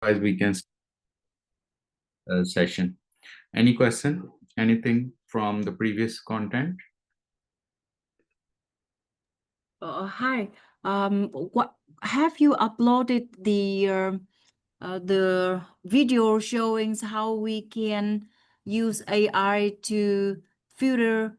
Otherwise, we can session. Any question? Anything from the previous content? Hi. What have you uploaded the video showing how we can use AI to filter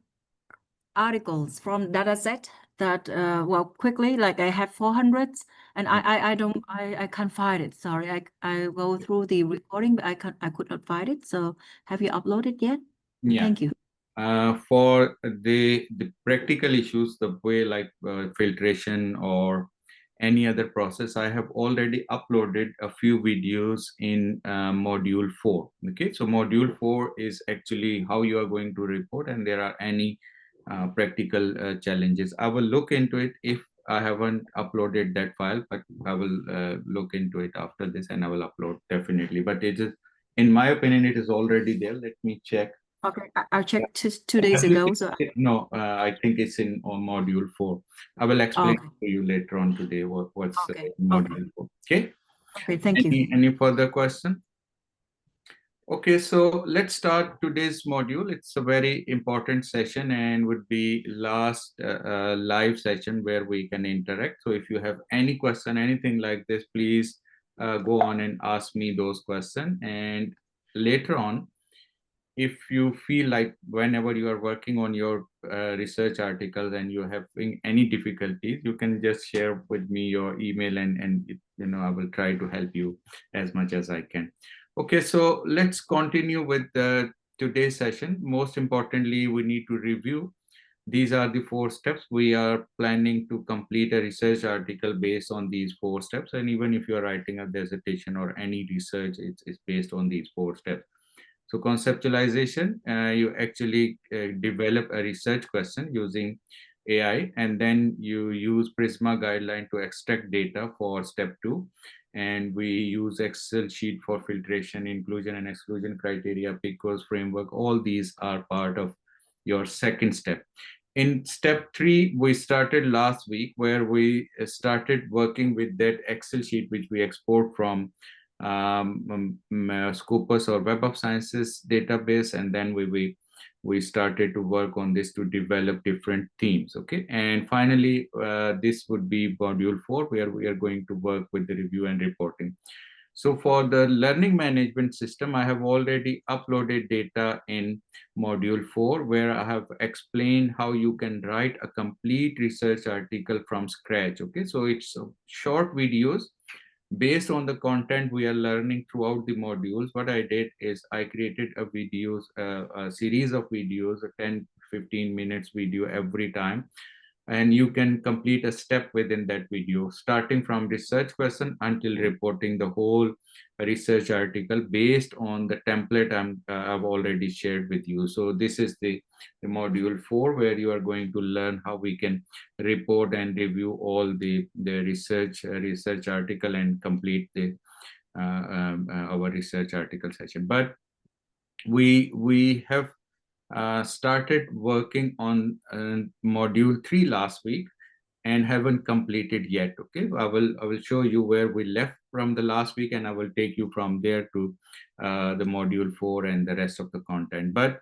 articles from dataset that well quickly, like I have 400 and I can't find it. Sorry, I go through the recording, but I could not find it. So have you uploaded yet? Yeah. Thank you. For the practical issues, the way like filtration or any other process, I have already uploaded a few videos in module 4. Okay, so module 4 is actually how you are going to report, and there are any practical challenges. I will look into it if I haven't uploaded that file, but I will look into it after this and I will upload definitely. But it is, in my opinion, it is already there. Let me check. Okay, I checked 2 days ago. So No, I think it's in on module 4. I will explain okay, to you later on today what's okay, module 4. Okay. okay. Thank you. Any further question? Okay, so let's start today's module. It's a very important session and would be last live session where we can interact. So if you have any question, anything like this, please go on and ask me those questions. And later on, if you feel like whenever you are working on your research articles and you're having any difficulties, you can just share with me your email and I will try to help you as much as I can. Okay, so let's continue with today's session. Most importantly, we need to review. These are the 4 steps. We are planning to complete a research article based on these 4 steps. And even if you're writing a dissertation or any research, it's based on these 4 steps. So conceptualization, you actually develop a research question using AI, and then you use Prisma guideline to extract data for step 2. And we use Excel sheet for filtration, inclusion and exclusion criteria, PICOS framework. All these are part of your second step. In step 3, we started last week where we started working with that Excel sheet, which we export from Scopus or Web of Sciences database, and then we started to work on this to develop different themes. Okay, and finally, this would be module 4, where we are going to work with the review and reporting. So for the learning management system, I have already uploaded data in module 4, where I have explained how you can write a complete research article from scratch. Okay, so it's short videos based on the content we are learning throughout the modules. What I did is I created a series of videos, a 10-15 minutes video every time, and you can complete a step within that video, starting from research question until reporting the whole research article based on the template I've already shared with you. So this is the module 4, where you are going to learn how we can report and review all the research article and complete our research article session. But we have started working on module 3 last week and haven't completed yet. Okay, I will show you where we left from the last week, and I will take you from there to the module 4 and the rest of the content. But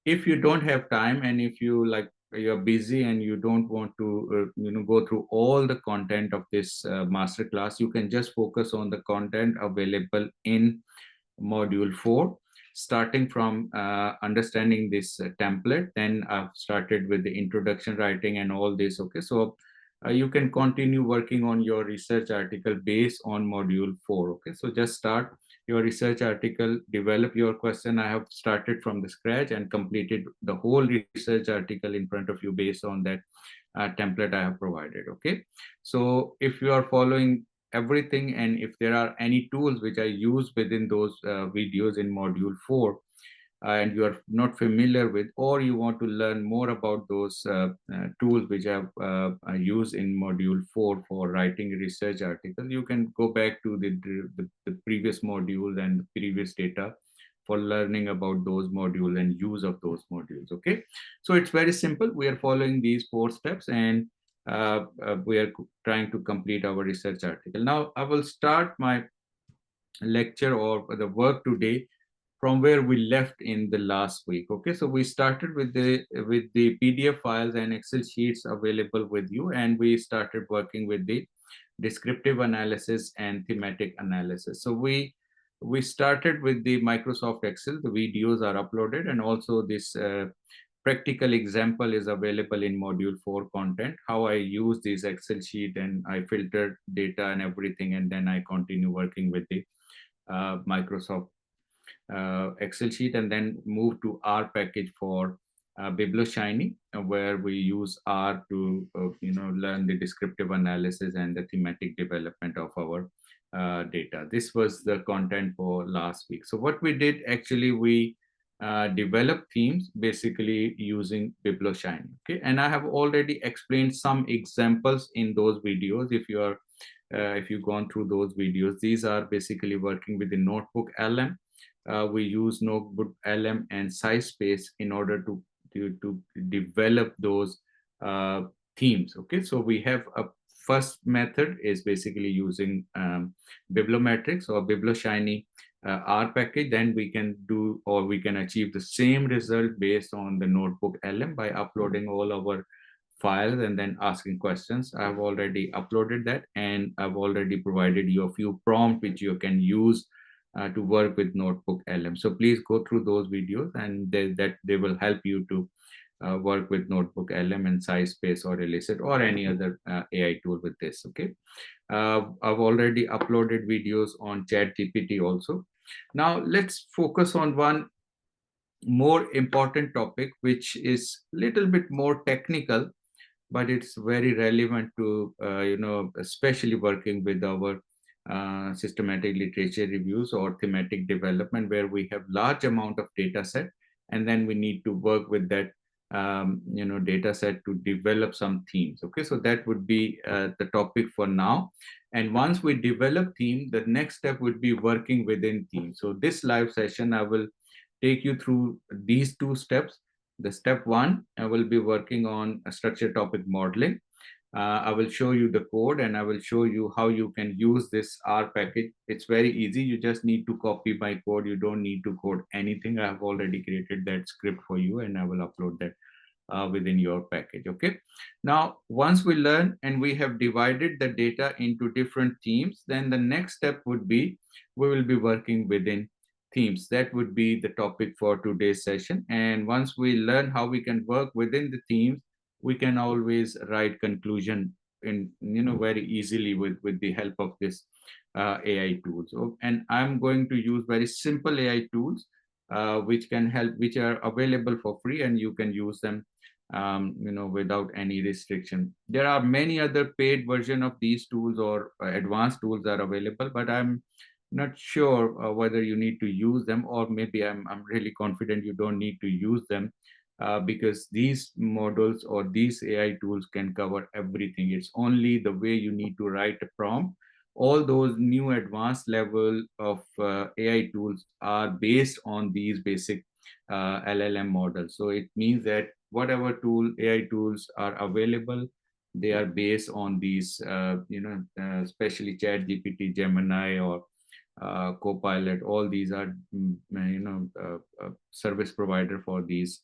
if you don't have time, and if you're busy and you don't want to go through all the content of this master class, you can just focus on the content available in module 4, starting from understanding this template. Then I've started with the introduction writing and all this. Okay, so you can continue working on your research article based on module 4. Okay, so just start your research article, develop your question. I have started from the scratch and completed the whole research article in front of you based on that template I have provided. Okay, so if you are following everything, and if there are any tools which I use within those videos in module 4, and you are not familiar with, or you want to learn more about those tools which I use in module 4 for writing research articles, you can go back to the previous modules and the previous data for learning about those modules and use of those modules. Okay, so it's very simple. We are following these 4 steps, and we are trying to complete our research article. Now I will start my lecture or the work today from where we left in the last week. Okay, so we started with the PDF files and Excel sheets available with you, and we started working with the descriptive analysis and thematic analysis. So we started with the Microsoft Excel. The videos are uploaded, and also this practical example is available in module 4 content, how I use this Excel sheet and I filtered data and everything, and then I continue working with the Microsoft Excel sheet, and then move to R package for BiblioShiny, where we use R to learn the descriptive analysis and the thematic development of our data. This was the content for last week. So what we did actually, we developed themes basically using BiblioShiny. Okay, and I have already explained some examples in those videos. If you've gone through those videos, these are basically working with the Notebook LM. We use Notebook LM and SciSpace in order to develop those themes. Okay, so we have a first method is basically using Bibliometrics or BiblioShiny R package. Then we can do, or we can achieve the same result based on the Notebook LM by uploading all our files and then asking questions. I've already uploaded that, and I've already provided you a few prompts which you can use to work with Notebook LM. So please go through those videos, and they will help you to work with Notebook LM and SciSpace or Elicit or any other AI tool with this. Okay, I've already uploaded videos on ChatGPT also. Now let's focus on one more important topic, which is a little bit more technical, but it's very relevant to especially working with our systematic literature reviews or thematic development, where we have large amount of data set, and then we need to work with that data set to develop some themes. Okay, so that would be the topic for now. And once we develop theme, the next step would be working within theme. So this live session, I will take you through these two steps. The step one, I will be working on a structured topic modeling. I will show you the code, and I will show you how you can use this R package. It's very easy. You just need to copy my code. You don't need to code anything. I have already created that script for you, and I will upload that within your package. Okay. Now, once we learn and we have divided the data into different themes, then the next step would be we will be working within themes. That would be the topic for today's session. And once we learn how we can work within the themes, we can always write conclusion in very easily with the help of this AI tools. And I'm going to use very simple AI tools which can help, which are available for free, and you can use them without any restriction. There are many other paid version of these tools or advanced tools are available, but I'm not sure whether you need to use them, or maybe I'm really confident you don't need to use them because these models or these AI tools can cover everything. It's only the way you need to write a prompt. All those new advanced level of AI tools are based on these basic LLM models. So it means that whatever AI tools are available, they are based on these, especially ChatGPT, Gemini, or Copilot. All these are, service provider for these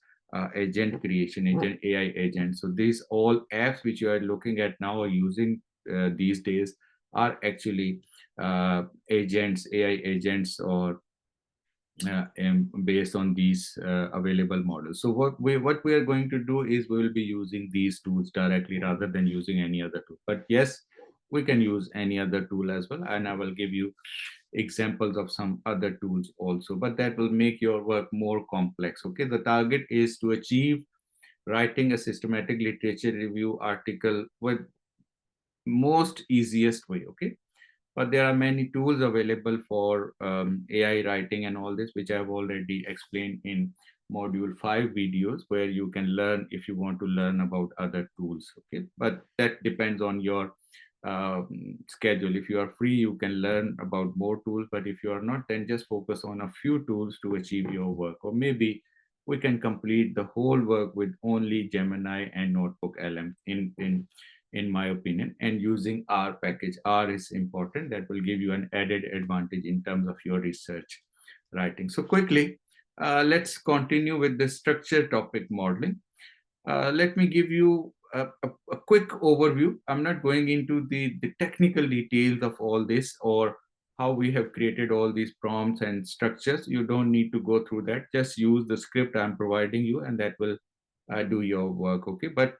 agent creation, AI agents. So these all apps which you are looking at now or using these days are actually agents, AI agents, or based on these available models. So what we are going to do is we will be using these tools directly rather than using any other tool. But yes, we can use any other tool as well, and I will give you examples of some other tools also, but that will make your work more complex. Okay, the target is to achieve writing a systematic literature review article with most easiest way. Okay, but there are many tools available for AI writing and all this, which I've already explained in module 5 videos, where you can learn if you want to learn about other tools. Okay, but that depends on your schedule. If you are free, you can learn about more tools, but if you are not, then just focus on a few tools to achieve your work. Or maybe we can complete the whole work with only Gemini and Notebook LM in my opinion, and using R package. R is important. That will give you an added advantage in terms of your research writing. So quickly, let's continue with the structure topic modeling. Let me give you a quick overview. I'm not going into the technical details of all this or how we have created all these prompts and structures. You don't need to go through that. Just use the script I'm providing you, and that will do your work. Okay, but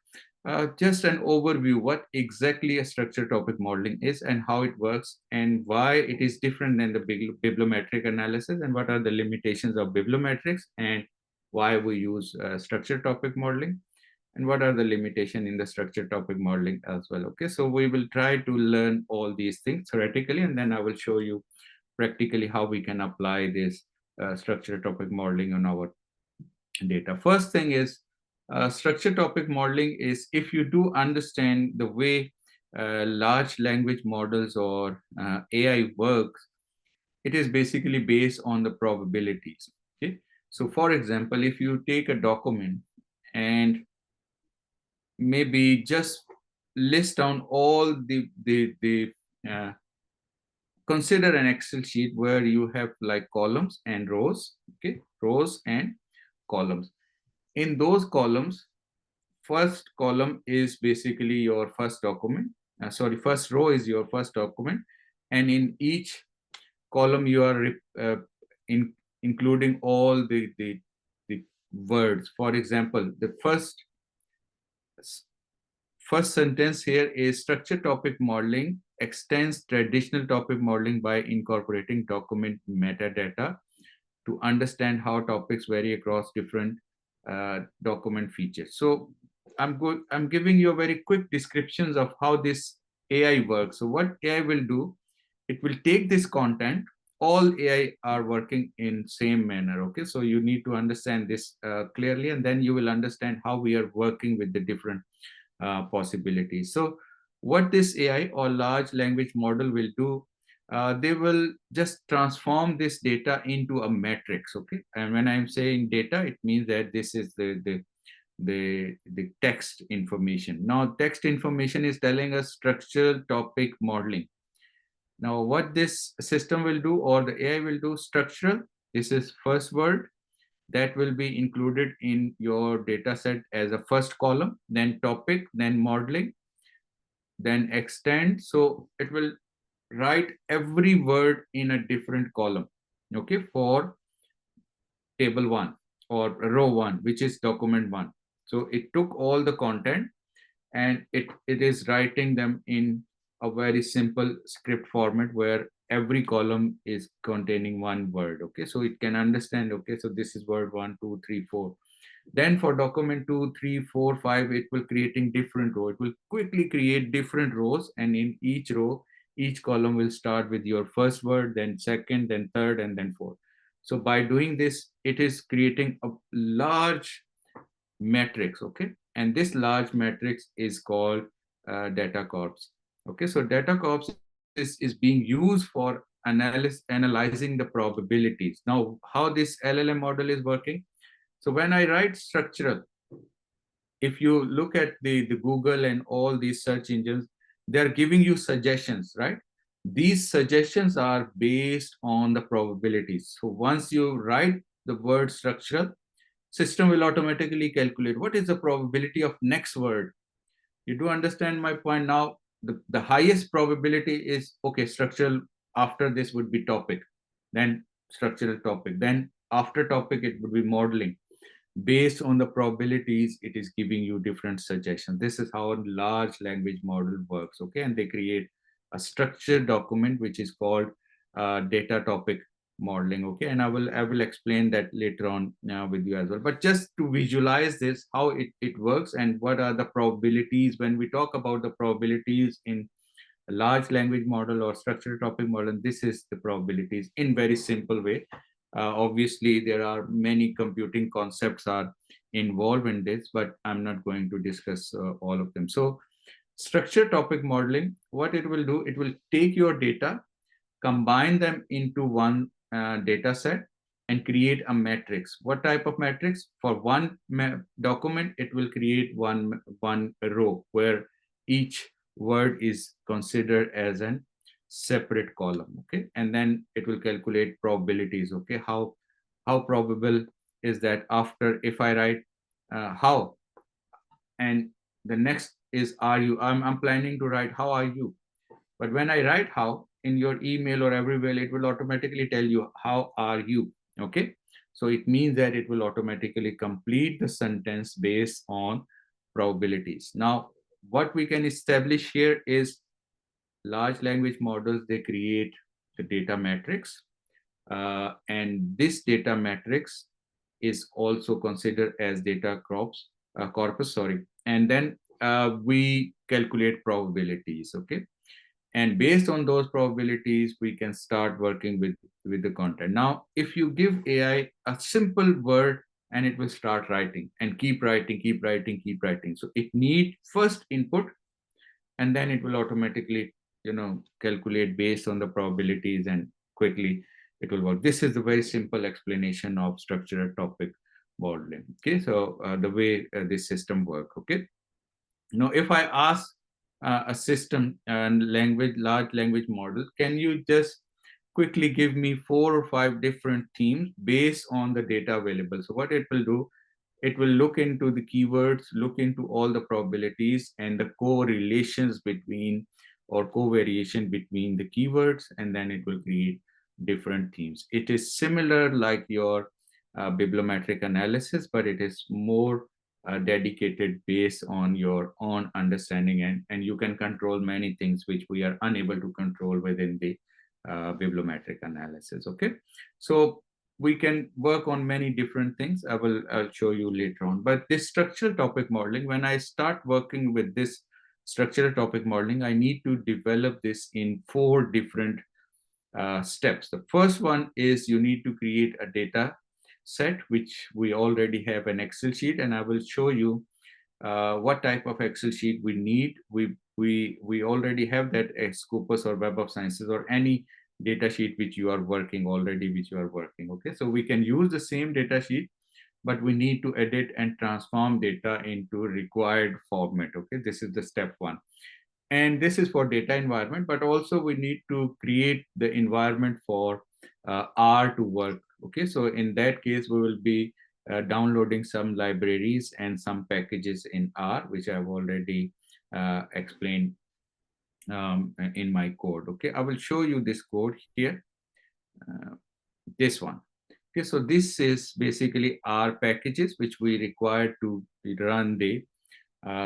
just an overview what exactly a structure topic modeling is and how it works and why it is different than the bibliometric analysis, and what are the limitations of bibliometrics, and why we use structure topic modeling, and what are the limitations in the structure topic modeling as well. Okay, so we will try to learn all these things theoretically, and then I will show you practically how we can apply this structure topic modeling on our data. First thing is structure topic modeling is if you do understand the way large language models or AI works, it is basically based on the probabilities. Okay, so for example, if you take a document and maybe just list down all the consider an Excel sheet where you have like columns and rows. Okay, rows and columns. In those columns, first column is basically your first document. First row is your first document, and in each column you are including all the words. For example, the first sentence here is structure topic modeling extends traditional topic modeling by incorporating document metadata to understand how topics vary across different document features. So I'm giving you a very quick descriptions of how this AI works. So what AI will do, it will take this content. All AI are working in same manner. Okay, so you need to understand this clearly, and then you will understand how we are working with the different possibilities. So what this AI or large language model will do, they will just transform this data into a matrix. Okay, and when I'm saying data, it means that this is the text information. Now text information is telling us structural topic modeling. Now what this system will do, or the AI will do, structural, this is first word, that will be included in your data set as a first column, then topic, then modeling, then extend. So it will write every word in a different column, okay, for table 1 or row 1, which is document 1. So it took all the content and it is writing them in a very simple script format where every column is containing one word. Okay, so it can understand, okay, so this is word 1, 2, 3, 4. Then for document 2, 3, 4, 5, it will creating different row. It will quickly create different rows, and in each row, each column will start with your first word, then second, then third, and then fourth. So by doing this, it is creating a large matrix. Okay, and this large matrix is called data corpus. Okay, so data corpus is being used for analyzing the probabilities. Now, how this LLM model is working? So when I write structural, if you look at the Google and all these search engines, they're giving you suggestions, right? These suggestions are based on the probabilities. So once you write the word structural, system will automatically calculate what is the probability of next word. You do understand my point now? The highest probability is, okay, structural, after this would be topic, then structural topic, then after topic it would be modeling. Based on the probabilities, it is giving you different suggestions. This is how a large language model works. Okay, and they create a structured document which is called data topic modeling. Okay, and I will explain that later on with you as well. But just to visualize this, how it works and what are the probabilities. When we talk about the probabilities in a large language model or structured topic model, this is the probabilities in very simple way. Obviously, there are many computing concepts are involved in this, but I'm not going to discuss all of them. So structured topic modeling, what it will do, it will take your data, combine them into one data set and create a matrix. What type of matrix? For one document, it will create one row where each word is considered as an separate column, okay? And then it will calculate probabilities, okay? How probable is that after, if I write how, and the next is are you, I'm planning to write how are you, but when I write how in your email or everywhere, it will automatically tell you how are you, okay? So it means that it will automatically complete the sentence based on probabilities. Now, what we can establish here is large language models, they create the data matrix, and this data matrix is also considered as data corpus, sorry. And then we calculate probabilities, okay? And based on those probabilities, we can start working with the content. Now, if you give AI a simple word, and it will start writing and keep writing, keep writing, keep writing. So it need first input, and then it will automatically, calculate based on the probabilities, and quickly it will work. This is a very simple explanation of structured topic modeling. Okay, so the way this system work. Okay, now if I ask a system and large language model, can you just quickly give me 4 or 5 different themes based on the data available? So what it will do, it will look into the keywords, look into all the probabilities and the correlations between or covariation between the keywords, and then it will create different themes. It is similar like your bibliometric analysis, but it is more dedicated based on your own understanding, and you can control many things which we are unable to control within the bibliometric analysis. Okay, so we can work on many different things. I'll show you later on. But this structural topic modeling, when I start working with this structural topic modeling, I need to develop this in 4 different steps. The first one is you need to create a data set, which we already have an Excel sheet, and I will show you what type of Excel sheet we need. We already have that at Scopus or Web of Sciences or any data sheet which you are working already, okay? So we can use the same data sheet, but we need to edit and transform data into required format, okay? This is the step 1. And this is for data environment, but also we need to create the environment for R to work, okay? So in that case, we will be downloading some libraries and some packages in R, which I've already explained in my code, okay? I will show you this code here, this one. Okay, so this is basically R packages, which we require to run the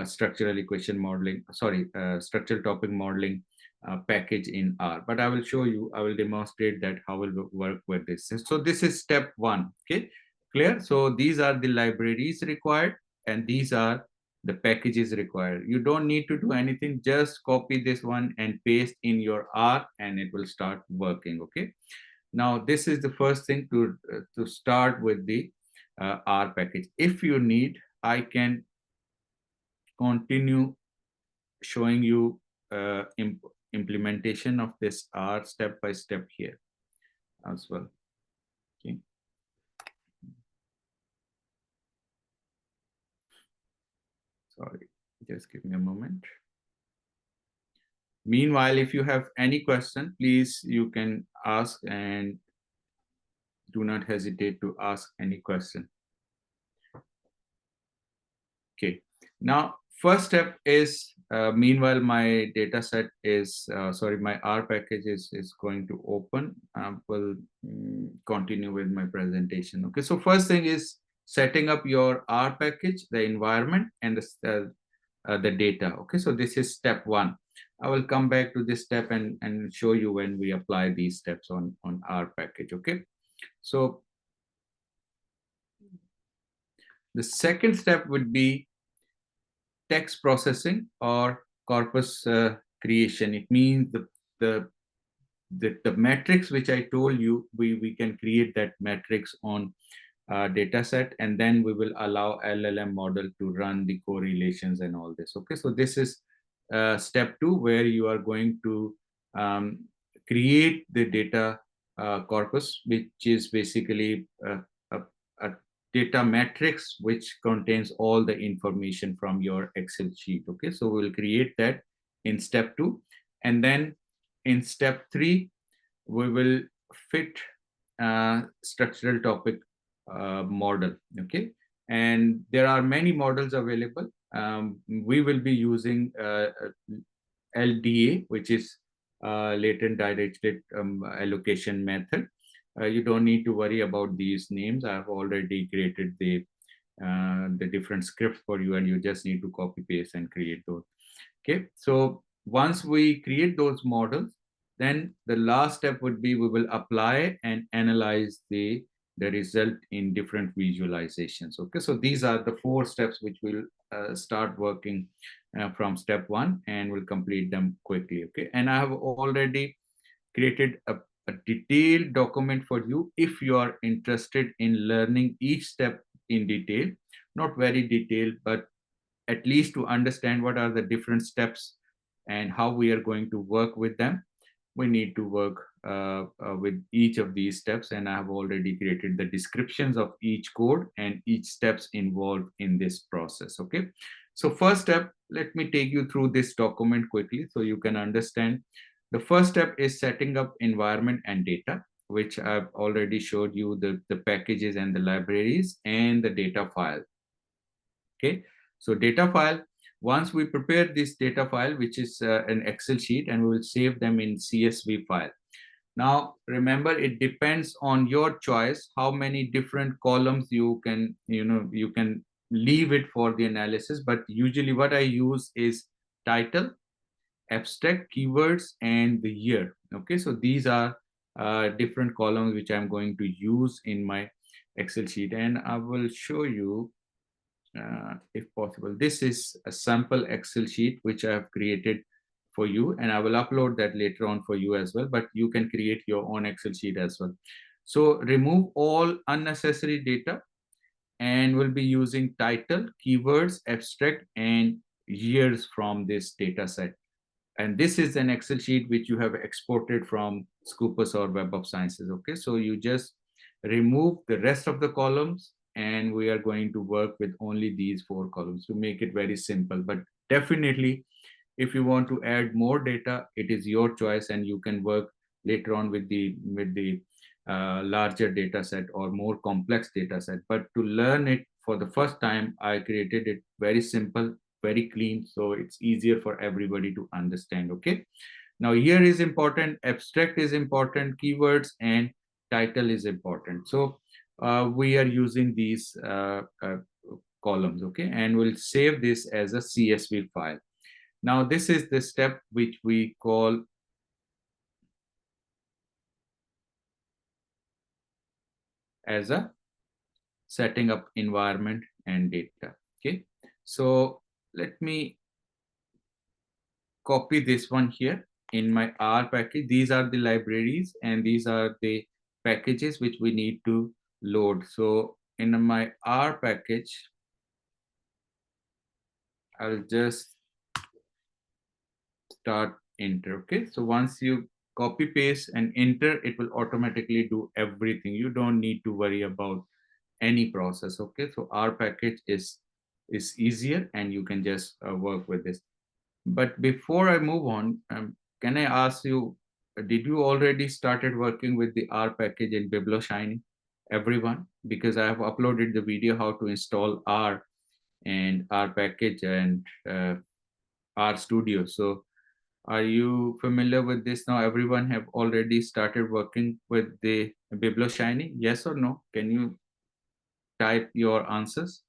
structural equation modeling, structural topic modeling package in R. But I will show you, I will demonstrate that how it will work with this. So this is step 1, okay, clear? So these are the libraries required, and these are the packages required. You don't need to do anything, just copy this one and paste in your R, and it will start working, okay? Now, this is the first thing to start with the R package. If you need, I can continue showing you implementation of this R step by step here as well. Okay. Sorry, just give me a moment. Meanwhile, if you have any question, please, you can ask, and do not hesitate to ask any question. Okay, now first step is, meanwhile, my data set is, my R package is going to open. We'll continue with my presentation. Okay, so first thing is setting up your R package, the environment, and the data. Okay, so this is step 1. I will come back to this step and show you when we apply these steps on R package. Okay, so the second step would be text processing or corpus creation. It means the matrix which I told you, we can create that matrix on data set, and then we will allow LLM model to run the correlations and all this. Okay, so this is step 2, where you are going to create the data corpus, which is basically a data matrix, which contains all the information from your Excel sheet. Okay, so we'll create that in step 2. And then in step 3, we will fit structural topic model. Okay, and there are many models available. We will be using LDA, which is latent directed allocation method. You don't need to worry about these names. I've already created the different scripts for you, and you just need to copy paste and create those. Okay, so once we create those models, then the last step would be we will apply and analyze the result in different visualizations. Okay, so these are the 4 steps which will start working from step 1, and we'll complete them quickly. Okay, and I have already created a detailed document for you if you are interested in learning each step in detail. Not very detailed, but at least to understand what are the different steps and how we are going to work with them. We need to work with each of these steps, and I have already created the descriptions of each code and each steps involved in this process. Okay, so first step, let me take you through this document quickly so you can understand. The first step is setting up environment and data, which I've already showed you the packages and the libraries and the data file. Okay, so data file, once we prepare this data file, which is an Excel sheet, and we will save them in CSV file. Now, remember, it depends on your choice how many different columns you can leave it for the analysis. But usually what I use is title, abstract, keywords, and the year. Okay, so these are different columns which I'm going to use in my Excel sheet, and I will show you if possible. This is a sample Excel sheet which I have created for you, and I will upload that later on for you as well, but you can create your own Excel sheet as well. So remove all unnecessary data, and we'll be using title, keywords, abstract, and years from this data set. And this is an Excel sheet which you have exported from Scopus or Web of Sciences. Okay, so you just remove the rest of the columns, and we are going to work with only these 4 columns to make it very simple. But definitely, if you want to add more data, it is your choice, and you can work later on with the larger data set or more complex data set. But to learn it for the first time, I created it very simple, very clean, so it's easier for everybody to understand. Okay, now here is important, abstract is important, keywords and title is important. So we are using these columns. Okay, and we'll save this as a CSV file. Now this is the step which we call as a setting up environment and data. Okay, so let me copy this one here in my R package. These are the libraries and these are the packages which we need to load. So in my R package, I'll just start enter. Okay, so once you copy paste and enter, it will automatically do everything. You don't need to worry about any process. Okay, so R package is easier and you can just work with this. But before I move on, can I ask you, did you already started working with the R package in BiblioShiny? Everyone? Because I have uploaded the video how to install R and R package and R Studio. So are you familiar with this now? Everyone have already started working with the BiblioShiny? Yes or no? Can you type your answers?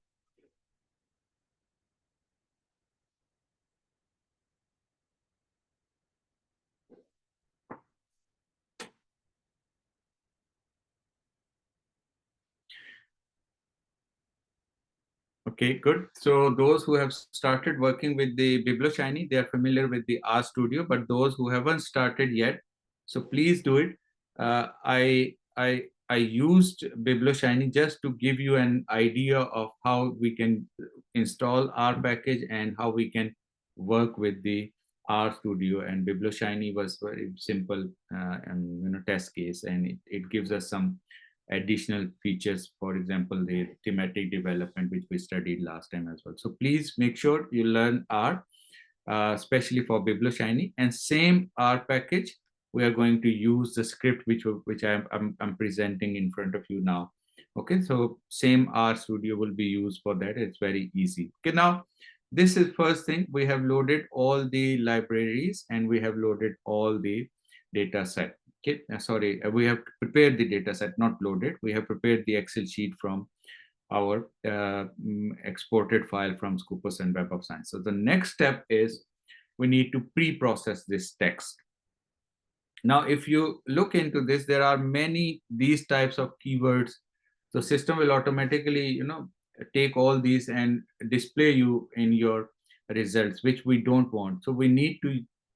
Okay, good. So those who have started working with the BiblioShiny, they are familiar with the R Studio, but those who haven't started yet, so please do it. I used BiblioShiny just to give you an idea of how we can install R package and how we can work with the R Studio. And BiblioShiny was very simple and test case, and it gives us some additional features, for example, the thematic development, which we studied last time as well. So please make sure you learn R, especially for BiblioShiny, and same R package, we are going to use the script which I'm presenting in front of you now. Okay, so same R Studio will be used for that. It's very easy. Okay, now this is first thing. We have loaded all the libraries and we have loaded all the data set. Okay, sorry, we have prepared the data set, not loaded. We have prepared the Excel sheet from our exported file from Scopus and Web of Science. So the next step is we need to pre-process this text. Now, if you look into this, there are many these types of keywords. So system will automatically, take all these and display you in your results, which we don't want. So we need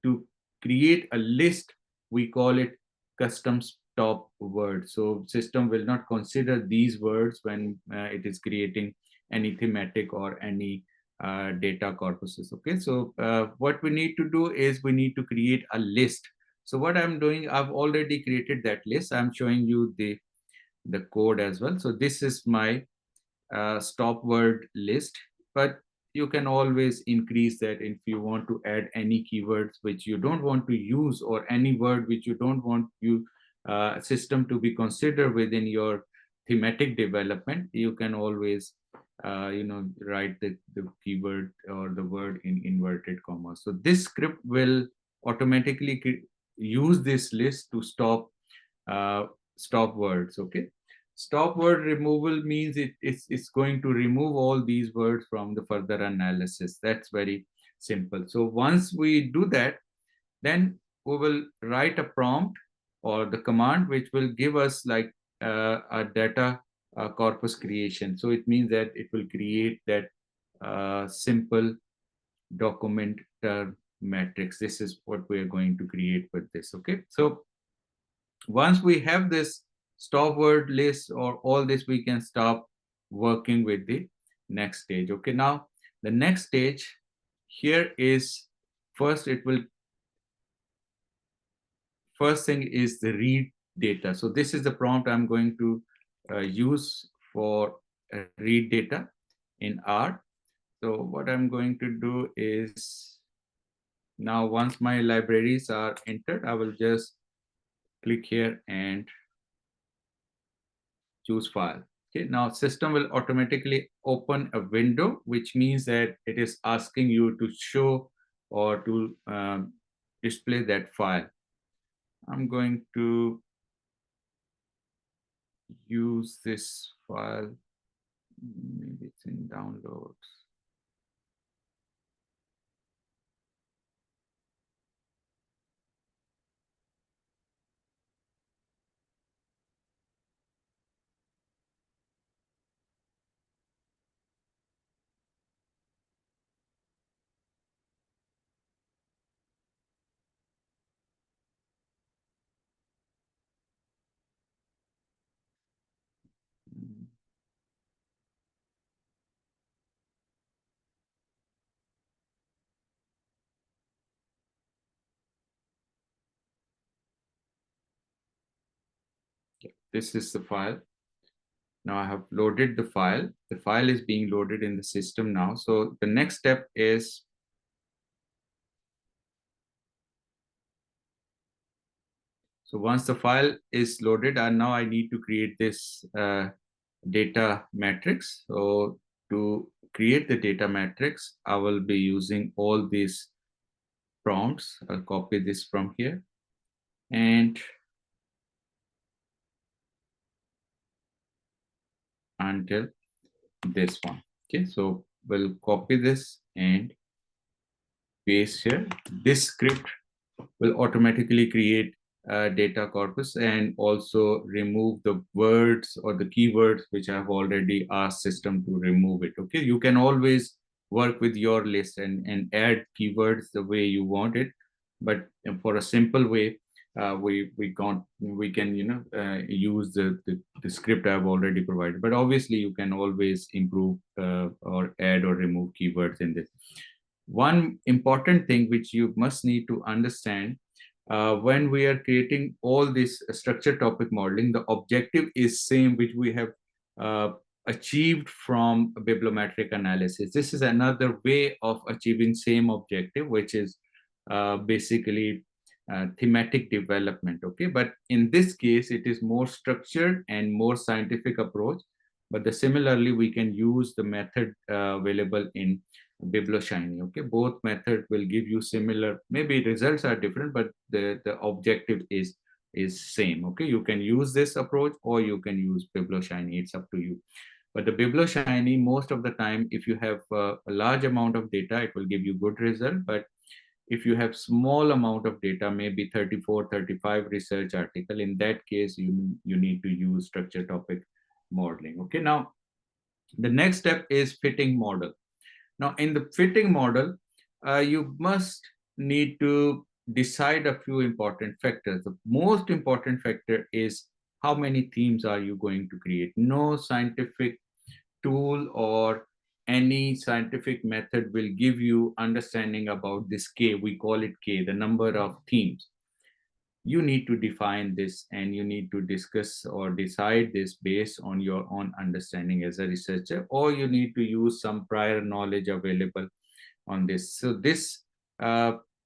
to create a list. We call it custom stop words. So system will not consider these words when it is creating any thematic or any data corpuses. Okay, so what we need to do is we need to create a list. So what I'm doing, I've already created that list. I'm showing you the code as well. So this is my stop word list, but you can always increase that if you want to add any keywords which you don't want to use, or any word which you don't want you system to be considered within your thematic development. You can always write the keyword or the word in inverted commas. So this script will automatically use this list to stop words. Okay, stop word removal means it's going to remove all these words from the further analysis. That's very simple. So once we do that, then we will write a prompt or the command which will give us like a data corpus creation. So it means that it will create that simple document matrix. This is what we are going to create with this. Okay, so once we have this stop word list or all this, we can start working with the next stage. Okay, now the next stage here is first thing is the read data. So this is the prompt I'm going to use for read data in R. So what I'm going to do is, now once my libraries are entered, I will just click here and choose file. Okay, now system will automatically open a window, which means that it is asking you to show or to display that file. I'm going to use this file. Maybe it's in downloads. This is the file. Now I have loaded the file. The file is being loaded in the system now. So the next step is so once the file is loaded, and now I need to create this data matrix. So to create the data matrix, I will be using all these prompts. I'll copy this from here and until this one. Okay, so we'll copy this and paste here. This script will automatically create a data corpus and also remove the words or the keywords which I have already asked system to remove it. Okay, you can always work with your list and add keywords the way you want it, but for a simple way, we can use the script I've already provided. But obviously you can always improve or add or remove keywords in this. One important thing which you must need to understand when we are creating all this structure topic modeling, the objective is same, which we have achieved from bibliometric analysis. This is another way of achieving same objective, which is basically thematic development. Okay, but in this case, it is more structured and more scientific approach. But similarly, we can use the method available in BiblioShiny. Okay, both methods will give you similar. Maybe results are different, but the objective is same. Okay, you can use this approach or you can use BiblioShiny. It's up to you. But the BiblioShiny, most of the time, if you have a large amount of data, it will give you good result. But if you have small amount of data, maybe 34, 35 research article, in that case, you need to use structure topic modeling. Okay, now the next step is fitting model. Now, in the fitting model, you must need to decide a few important factors. The most important factor is how many themes are you going to create. No scientific tool or any scientific method will give you understanding about this K. We call it K, the number of themes. You need to define this and you need to discuss or decide this based on your own understanding as a researcher, or you need to use some prior knowledge available on this. So this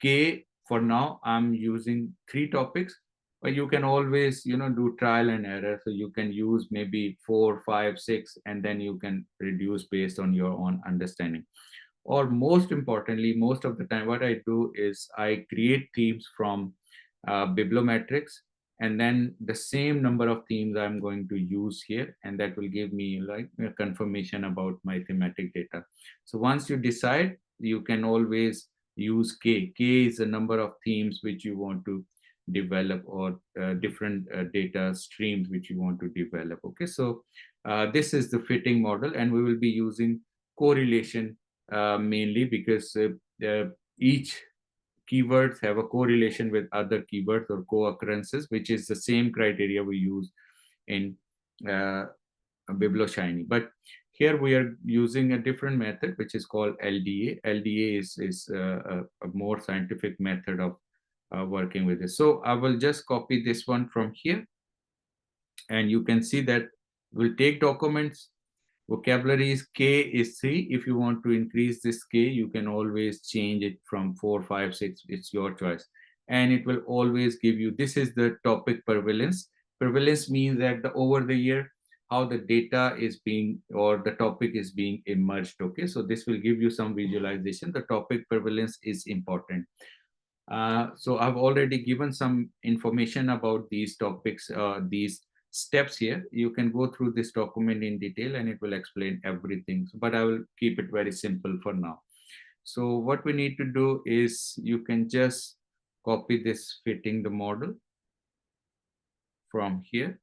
K, for now, I'm using 3 topics, but you can always, do trial and error. So you can use maybe 4, 5, 6, and then you can reduce based on your own understanding. Or most importantly, most of the time, what I do is I create themes from bibliometrics, and then the same number of themes I'm going to use here, and that will give me like a confirmation about my thematic data. So once you decide, you can always use K. K is the number of themes which you want to develop, or different data streams which you want to develop. Okay, so this is the fitting model, and we will be using correlation mainly because each keywords have a correlation with other keywords or co-occurrences, which is the same criteria we use in BiblioShiny. But here we are using a different method, which is called LDA. LDA is a more scientific method of working with this. So I will just copy this one from here, and you can see that we'll take documents. Vocabulary is K is 3. If you want to increase this K, you can always change it from 4, 5, 6. It's your choice. And it will always give you, this is the topic prevalence. Prevalence means that over the year, how the data is being, or the topic is being emerged. Okay, so this will give you some visualization. The topic prevalence is important. So I've already given some information about these topics, these steps here. You can go through this document in detail and it will explain everything, but I will keep it very simple for now. So what we need to do is you can just copy this fitting the model from here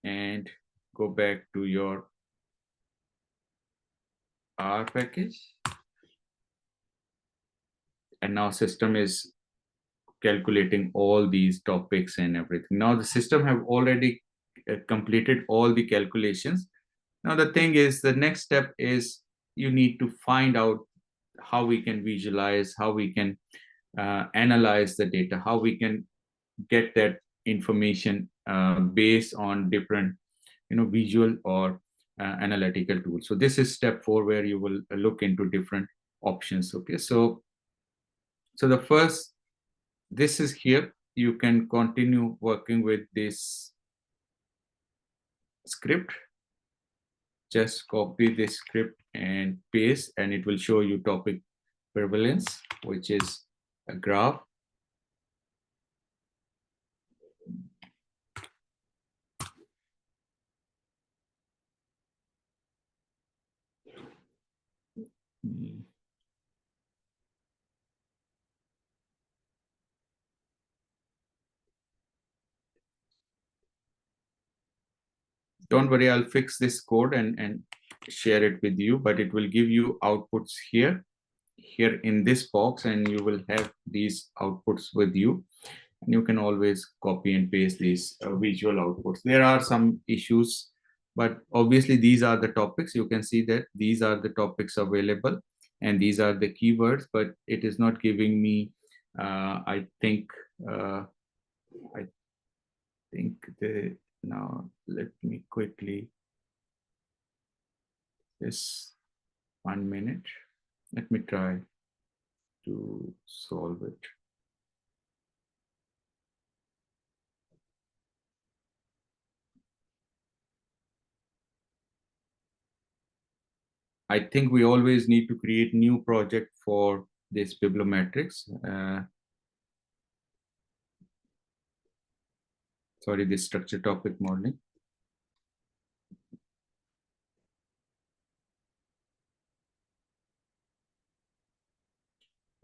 and go back to your R package. And now system is calculating all these topics and everything. Now the system have already completed all the calculations. Now the thing is, the next step is you need to find out how we can visualize, how we can analyze the data, how we can get that information based on different, visual or analytical tools. So this is step 4, where you will look into different options. Okay, so the first, this is here. You can continue working with this script. Just copy this script and paste, and it will show you topic prevalence, which is a graph. Don't worry, I'll fix this code and share it with you, but it will give you outputs here in this box, and you will have these outputs with you. And you can always copy and paste these visual outputs. There are some issues, but obviously these are the topics. You can see that these are the topics available and these are the keywords, but it is not giving me I think I think the now let me quickly this 1 minute. Let me try to solve it. I think we always need to create new project for this bibliometrics. Sorry, this structure topic modeling.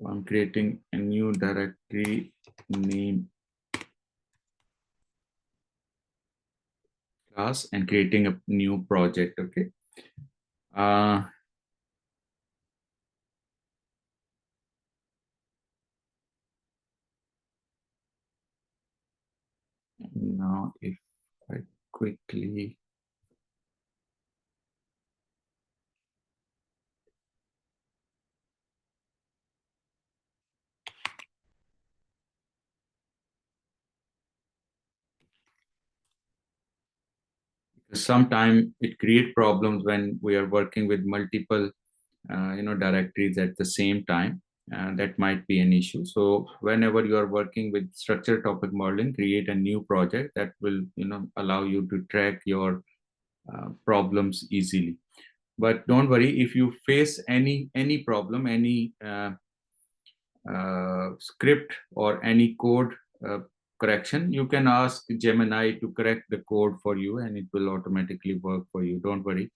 I'm creating a new directory name class and creating a new project. Okay. Now, if I quickly sometimes it create problems when we are working with multiple directories at the same time. That might be an issue. So whenever you are working with structured topic modeling, create a new project that will allow you to track your problems easily. But don't worry, if you face any problem, any script or any code correction, you can ask Gemini to correct the code for you and it will automatically work for you. Don't worry,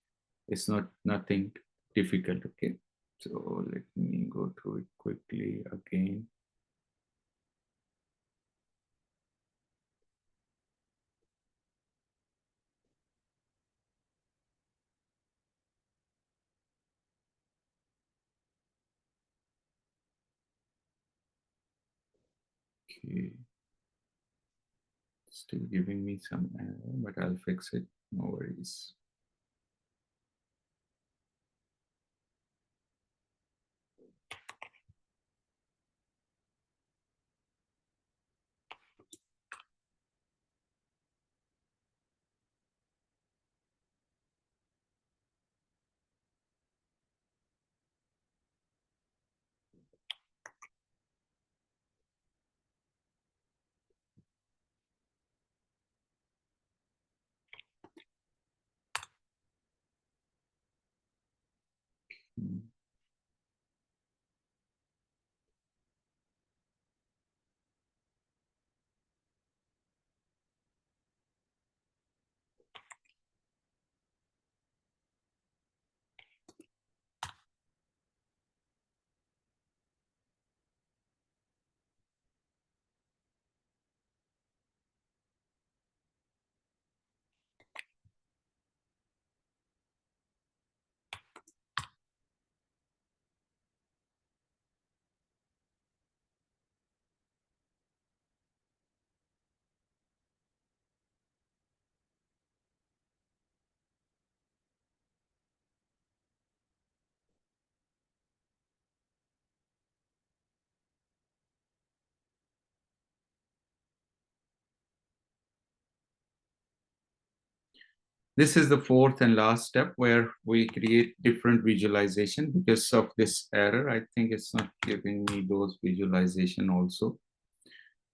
it's not nothing difficult. Okay, so let me go through it quickly again. Okay, still giving me some error, but I'll fix it, no worries. Hmm. This is the fourth and last step where we create different visualization. Because of this error, I think it's not giving me those visualization also.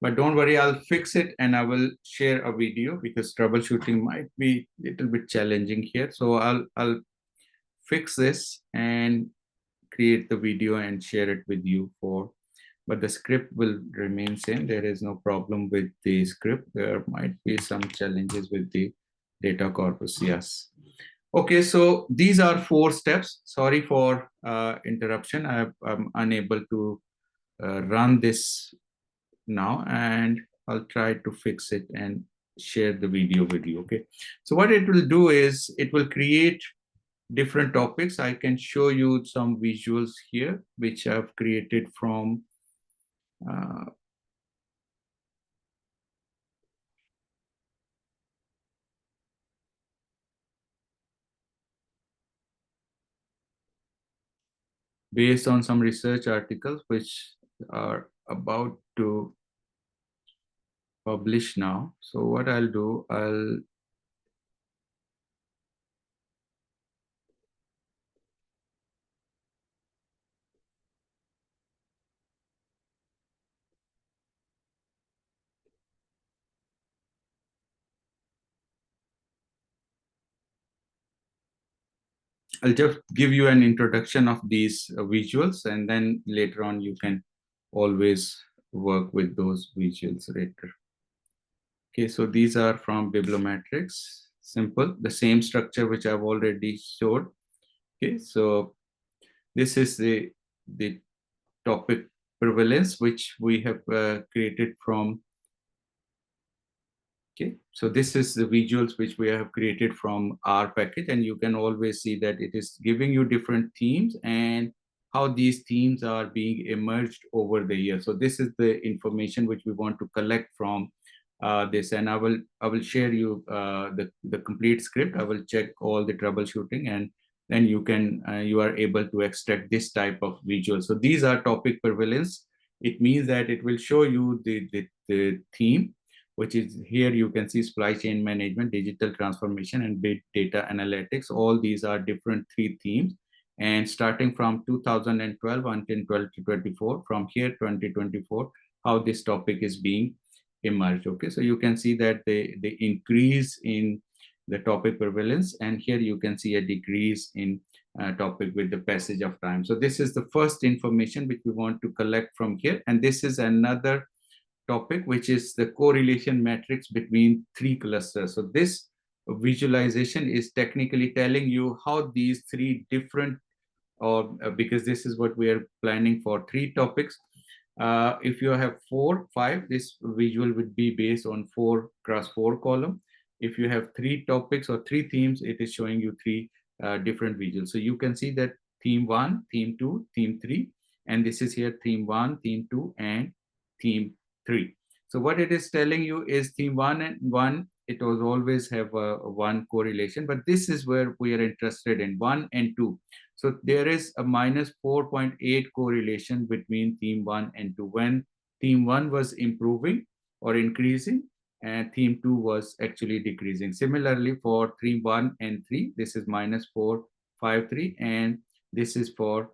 But don't worry, I'll fix it and I will share a video because troubleshooting might be a little bit challenging here. So I'll fix this and create the video and share it with you but the script will remain same. There is no problem with the script. There might be some challenges with the data corpus. Yes. Okay, so these are 4 steps. Sorry for interruption. I'm unable to run this now, and I'll try to fix it and share the video with you. Okay, so what it will do is it will create different topics. I can show you some visuals here which I've created from uh, based on some research articles which are about to publish now. So what I'll do, I'll just give you an introduction of these visuals, and then later on you can always work with those visuals later. Okay, so these are from Bibliometrics. Simple, the same structure which I've already showed. Okay, so this is the topic prevalence which we have created from. Okay, so this is the visuals which we have created from our package, and you can always see that it is giving you different themes and how these themes are being emerged over the year. So this is the information which we want to collect from this, and I will share you the complete script. I will check all the troubleshooting, and then you are able to extract this type of visual. So these are topic prevalence. It means that it will show you the theme, which is here you can see supply chain management, digital transformation, and big data analytics. All these are different 3 themes. And starting from 2012 until 2024, from here 2024, how this topic is being emerged. Okay, so you can see that the increase in the topic prevalence, and here you can see a decrease in topic with the passage of time. So this is the first information which we want to collect from here, and this is another topic, which is the correlation matrix between 3 clusters. So this visualization is technically telling you how these 3 different, or because this is what we are planning for 3 topics. If you have 4, 5, this visual would be based on 4 cross 4 column. If you have 3 topics or 3 themes, it is showing you 3 different visuals. So you can see that theme 1, theme 2, theme 3, and this is here theme 1, theme 2, and theme 3. So what it is telling you is theme 1 and 1, it was always have a 1 correlation, but this is where we are interested in 1 and 2. So there is a minus 4.8 correlation between theme 1 and 2. When theme 1 was improving or increasing, and theme 2 was actually decreasing. Similarly, for theme 1 and 3, this is minus 453, and this is for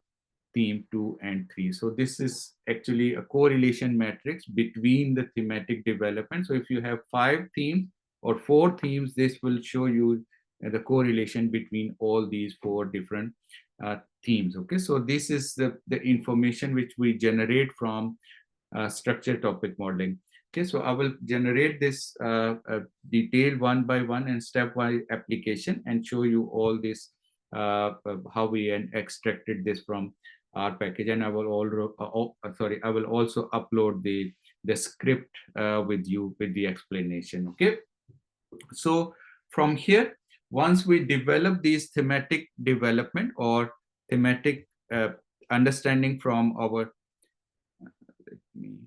theme 2 and 3. So this is actually a correlation matrix between the thematic development. So if you have 5 themes or 4 themes, this will show you the correlation between all these 4 different themes. Okay, so this is the information which we generate from structured topic modeling. Okay, so I will generate this detailed one by one and stepwise application and show you all this how we extracted this from our package. And I will I will also upload the script with you with the explanation. Okay, so from here, once we develop these thematic development or thematic understanding from our let me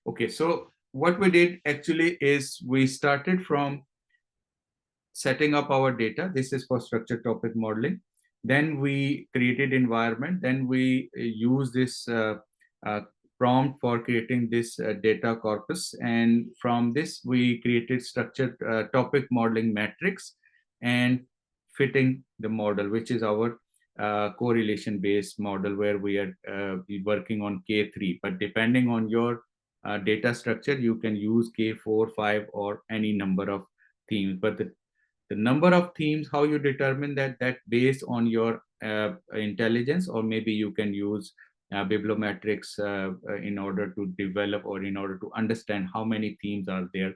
okay, so what we did actually is we started from setting up our data. This is for structured topic modeling. Then we created environment. Then we use this prompt for creating this data corpus. And from this, we created structured topic modeling matrix and fitting the model, which is our correlation-based model where we are working on K3. But depending on your data structure, you can use K4, 5, or any number of themes. But the number of themes, how you determine that based on your intelligence, or maybe you can use bibliometrics in order to develop or in order to understand how many themes are there,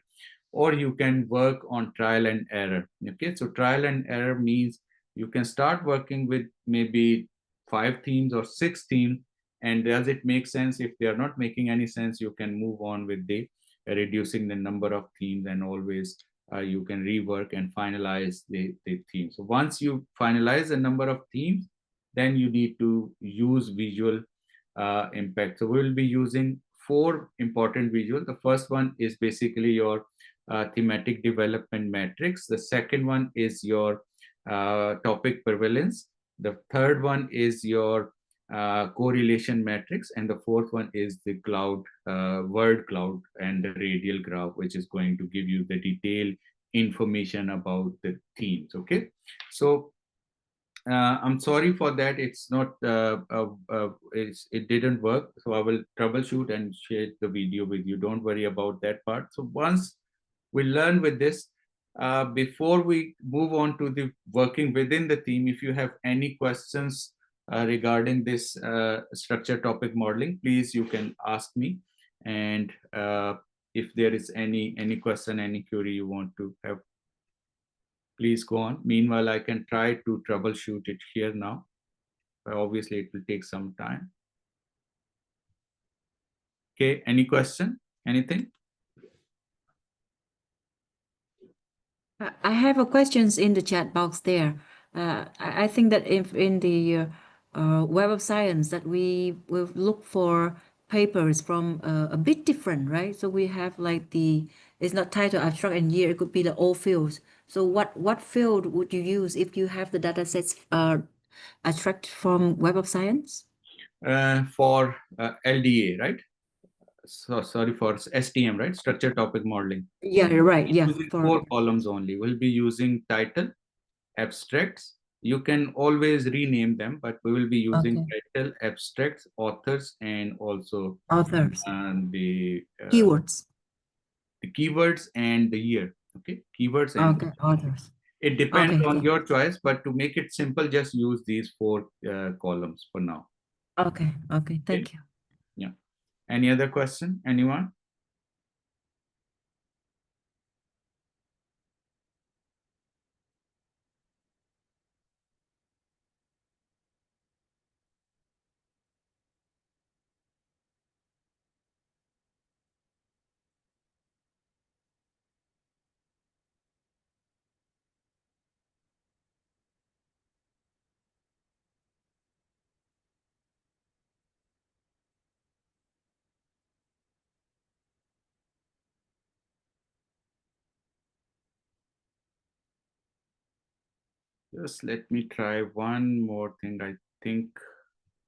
or you can work on trial and error. Okay, so trial and error means you can start working with maybe 5 themes or 6 themes, and does it make sense? If they are not making any sense, you can move on with the reducing the number of themes, and always you can rework and finalize the theme. So once you finalize the number of themes, then you need to use visual impact. So we will be using 4 important visuals. The first one is basically your thematic development matrix. The second one is your topic prevalence. The third one is your correlation matrix, and the fourth one is the cloud, word cloud, and the radial graph, which is going to give you the detailed information about the themes. Okay, so I'm sorry for that. It's not, it didn't work. So I will troubleshoot and share the video with you. Don't worry about that part. So once we learn with this, before we move on to the working within the theme, if you have any questions regarding this structure topic modeling, please, you can ask me. And if there is any question, any query you want to have, please go on. Meanwhile, I can try to troubleshoot it here now. Obviously, it will take some time. Okay, any question? Anything? I have a questions in the chat box there. I think that if in the Web of Science that we will look for papers from a bit different, right? So we have like it's not title, abstract, and year. It could be the old fields. So what field would you use if you have the data sets abstract from Web of Science? For LDA, right? So sorry, for STM, right? Structure topic modeling. Yeah, right. Yeah. Using 4 columns only. We'll be using title, abstracts. You can always rename them, but we will be using title, abstracts, authors, and also authors. The Keywords. The keywords and the year. Okay, keywords and authors. It depends on your choice, but to make it simple, just use these 4 columns for now. Okay. Thank you. Yeah. Any other question? Anyone? Just let me try one more thing. I think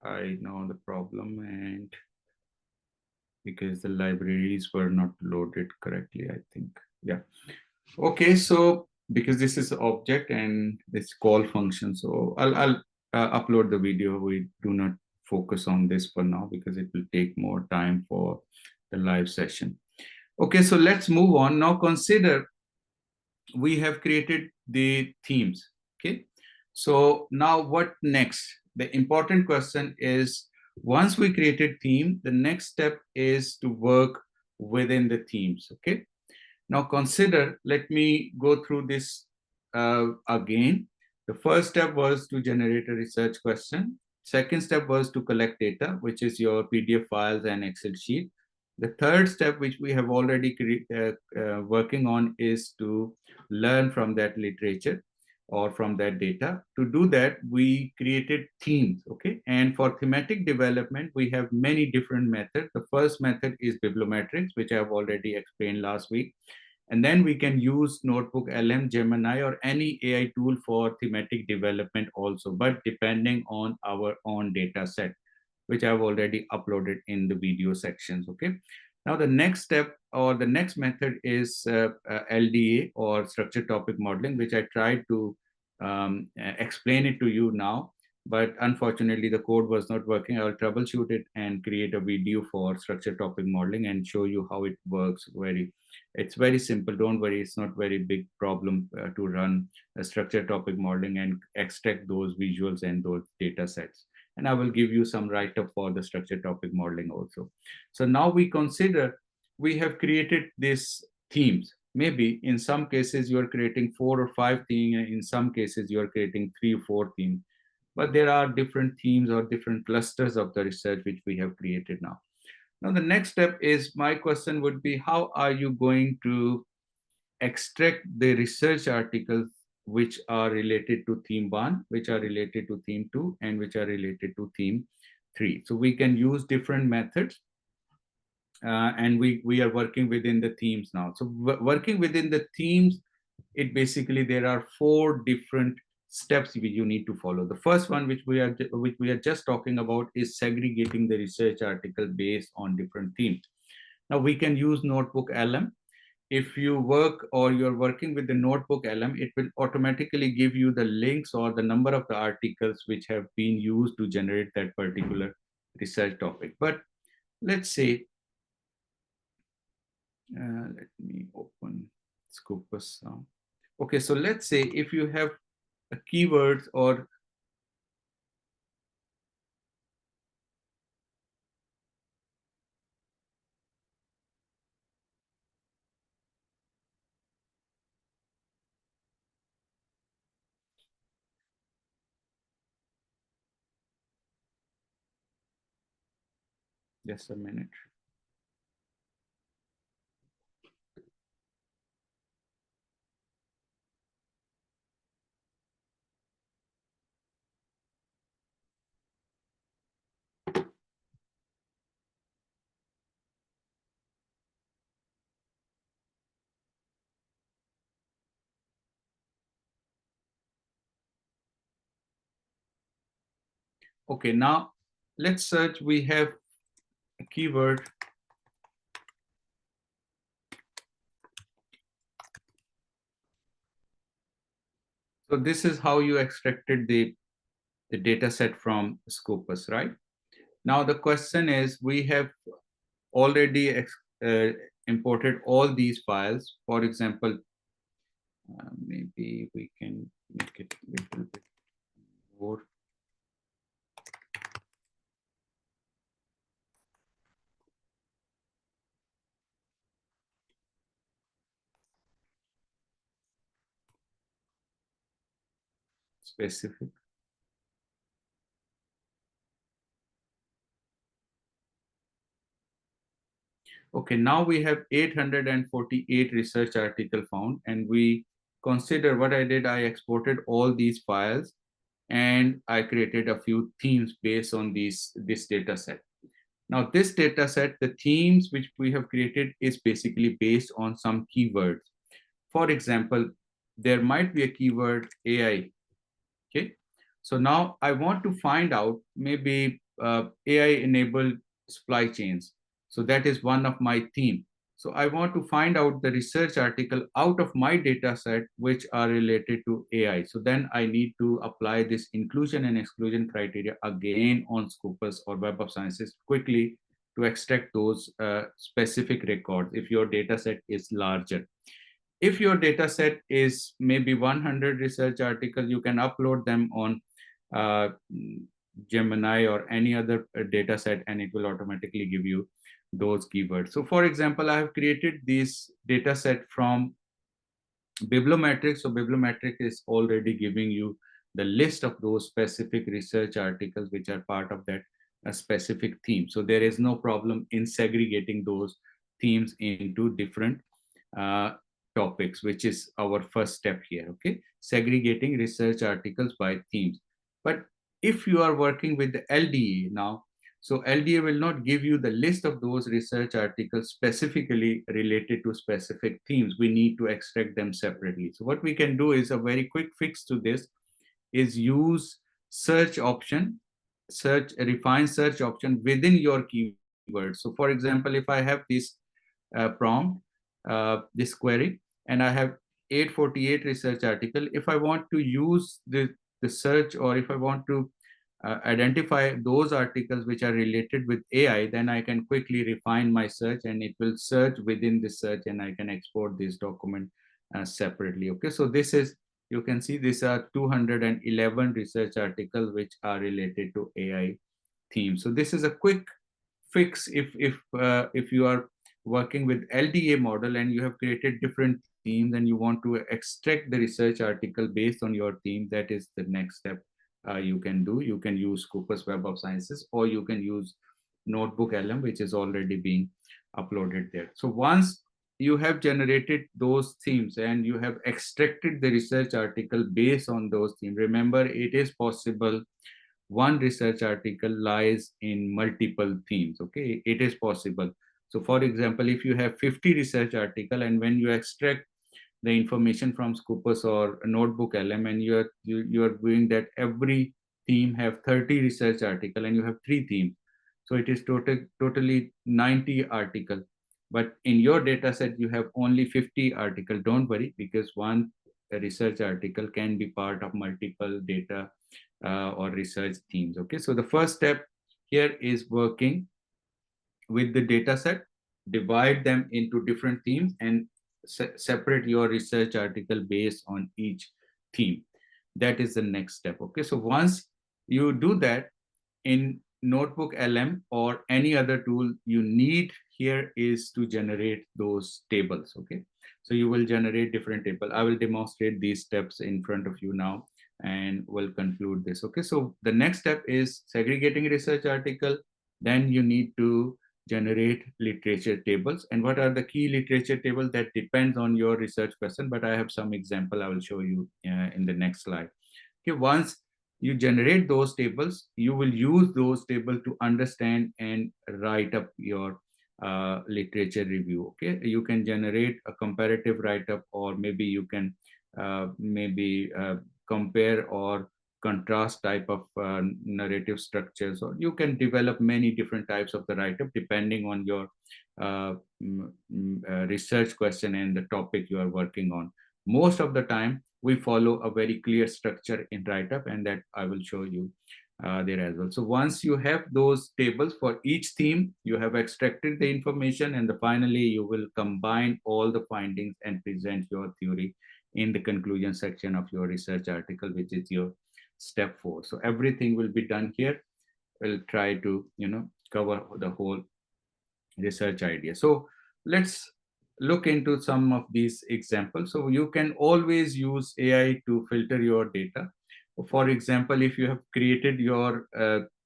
I know the problem, and because the libraries were not loaded correctly, I think. Yeah. Okay, so because this is object and this call function, so I'll upload the video. We do not focus on this for now because it will take more time for the live session. Okay, so let's move on. Now consider we have created the themes. Okay, so now what next? The important question is, once we created theme, the next step is to work within the themes. Okay, now consider, let me go through this again. The first step was to generate a research question. Second step was to collect data, which is your PDF files and Excel sheet. The third step, which we have already working on, is to learn from that literature or from that data. To do that, we created themes, okay? And for thematic development, we have many different methods. The first method is bibliometrics, which I have already explained last week. And then we can use Notebook LM, Gemini, or any AI tool for thematic development also, but depending on our own data set, which I've already uploaded in the video sections, okay? Now the next step or the next method is LDA, or structured topic modeling, which I tried to explain it to you now, but unfortunately the code was not working. I'll troubleshoot it and create a video for structured topic modeling and show you how it works. It's very simple. Don't worry, it's not very big problem to run a structured topic modeling and extract those visuals and those data sets. And I will give you some write-up for the structured topic modeling also. So now we consider we have created these themes. Maybe in some cases you're creating 4 or 5 themes, in some cases you're creating 3 or 4 themes. But there are different themes or different clusters of the research which we have created now. Now the next step is, my question would be, how are you going to extract the research articles which are related to theme 1, which are related to theme 2, and which are related to theme 3. So we can use different methods, and we are working within the themes now. So working within the themes, it basically, there are 4 different steps you need to follow. The first one, which we are just talking about, is segregating the research article based on different themes. Now we can use Notebook LM. If you work or you're working with the Notebook LM, it will automatically give you the links or the number of the articles which have been used to generate that particular research topic. But let's say, let me open Scopus now. Okay, so let's say if you have a keywords or just a minute. Okay, now let's search. We have a keyword. So this is how you extracted the data set from Scopus, right? Now the question is, we have already imported all these files. For example, maybe we can make it a little bit more. Specific. Okay, now we have 848 research article found, and we consider what I did. I exported all these files and I created a few themes based on this data set. Now this data set, the themes which we have created is basically based on some keywords. For example, there might be a keyword AI. Okay, so now I want to find out maybe AI enabled supply chains. So that is one of my theme. So I want to find out the research article out of my data set which are related to AI. So then I need to apply this inclusion and exclusion criteria again on Scopus or Web of Sciences quickly to extract those specific records if your data set is larger. If your data set is maybe 100 research articles, you can upload them on uh, Gemini or any other data set, and it will automatically give you those keywords. So for example, I have created this data set from Bibliometrics. So Bibliometrics is already giving you the list of those specific research articles which are part of that specific theme. So there is no problem in segregating those themes into different topics, which is our first step here. Okay, segregating research articles by themes. But if you are working with the LDA now, so LDA will not give you the list of those research articles specifically related to specific themes. We need to extract them separately. So what we can do is a very quick fix to this is use search option, refine search option within your keyword. So for example, if I have this prompt, this query, and I have 848 research article, if I want to use the search, or if I want to identify those articles which are related with AI, then I can quickly refine my search and it will search within the search and I can export this document separately. Okay, so this is, you can see these are 211 research articles which are related to AI theme. So this is a quick fix if you are working with LDA model and you have created different themes and you want to extract the research article based on your theme. That is the next step you can do. You can use Scopus Web of Sciences, or you can use Notebook LM, which is already being uploaded there. So once you have generated those themes and you have extracted the research article based on those themes, remember it is possible one research article lies in multiple themes. Okay, it is possible. So for example, if you have 50 research article and when you extract the information from Scopus or Notebook LM, and you are doing that every theme have 30 research article and you have 3 themes. So it is totally 90 article. But in your data set, you have only 50 article. Don't worry, because one research article can be part of multiple data or research themes. Okay, so the first step here is working with the data set, divide them into different themes, and separate your research article based on each theme. That is the next step. Okay, so once you do that in Notebook LM or any other tool, you need here is to generate those tables. Okay, so you will generate different table. I will demonstrate these steps in front of you now and will conclude this. Okay, so the next step is segregating research article. Then you need to generate literature tables. And what are the key literature tables? That depends on your research question, but I have some example I will show you in the next slide. Okay, once you generate those tables, you will use those tables to understand and write up your literature review. Okay, you can generate a comparative write-up, or maybe you can maybe compare or contrast type of narrative structures, or you can develop many different types of the write-up depending on your research question and the topic you are working on. Most of the time we follow a very clear structure in write-up, and that I will show you there as well. So once you have those tables for each theme, you have extracted the information, and finally you will combine all the findings and present your theory in the conclusion section of your research article, which is your step 4. So everything will be done here. We'll try to, cover the whole research idea. So let's look into some of these examples. So you can always use AI to filter your data. For example, if you have created your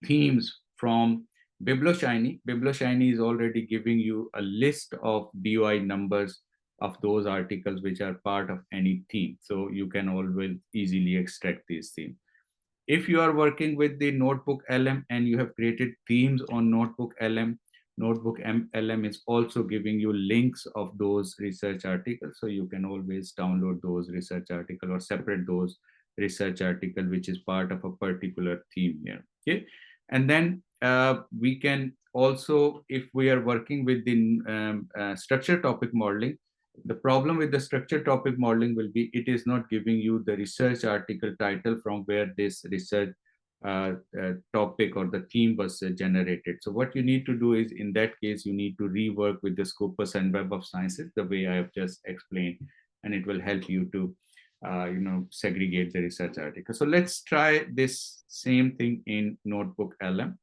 themes from BiblioShiny, BiblioShiny is already giving you a list of DOI numbers of those articles which are part of any theme. So you can always easily extract these themes. If you are working with the Notebook LM and you have created themes on Notebook LM, Notebook LM is also giving you links of those research articles. So you can always download those research articles or separate those research article, which is part of a particular theme here. Okay. And then we can also, if we are working with the structured topic modeling, the problem with the structured topic modeling will be it is not giving you the research article title from where this research topic or the theme was generated. So what you need to do is, in that case, you need to rework with the Scopus and Web of Sciences the way I have just explained, and it will help you to segregate the research article. So let's try this same thing in Notebook LM.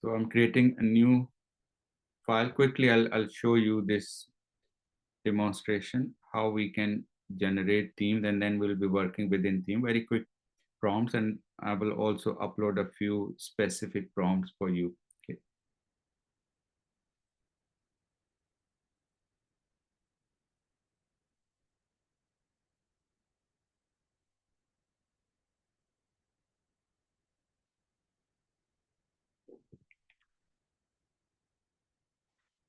So I'm creating a new file. Quickly, I'll show you this demonstration, how we can generate themes, and then we'll be working within theme. Very quick prompts, and I will also upload a few specific prompts for you. Okay.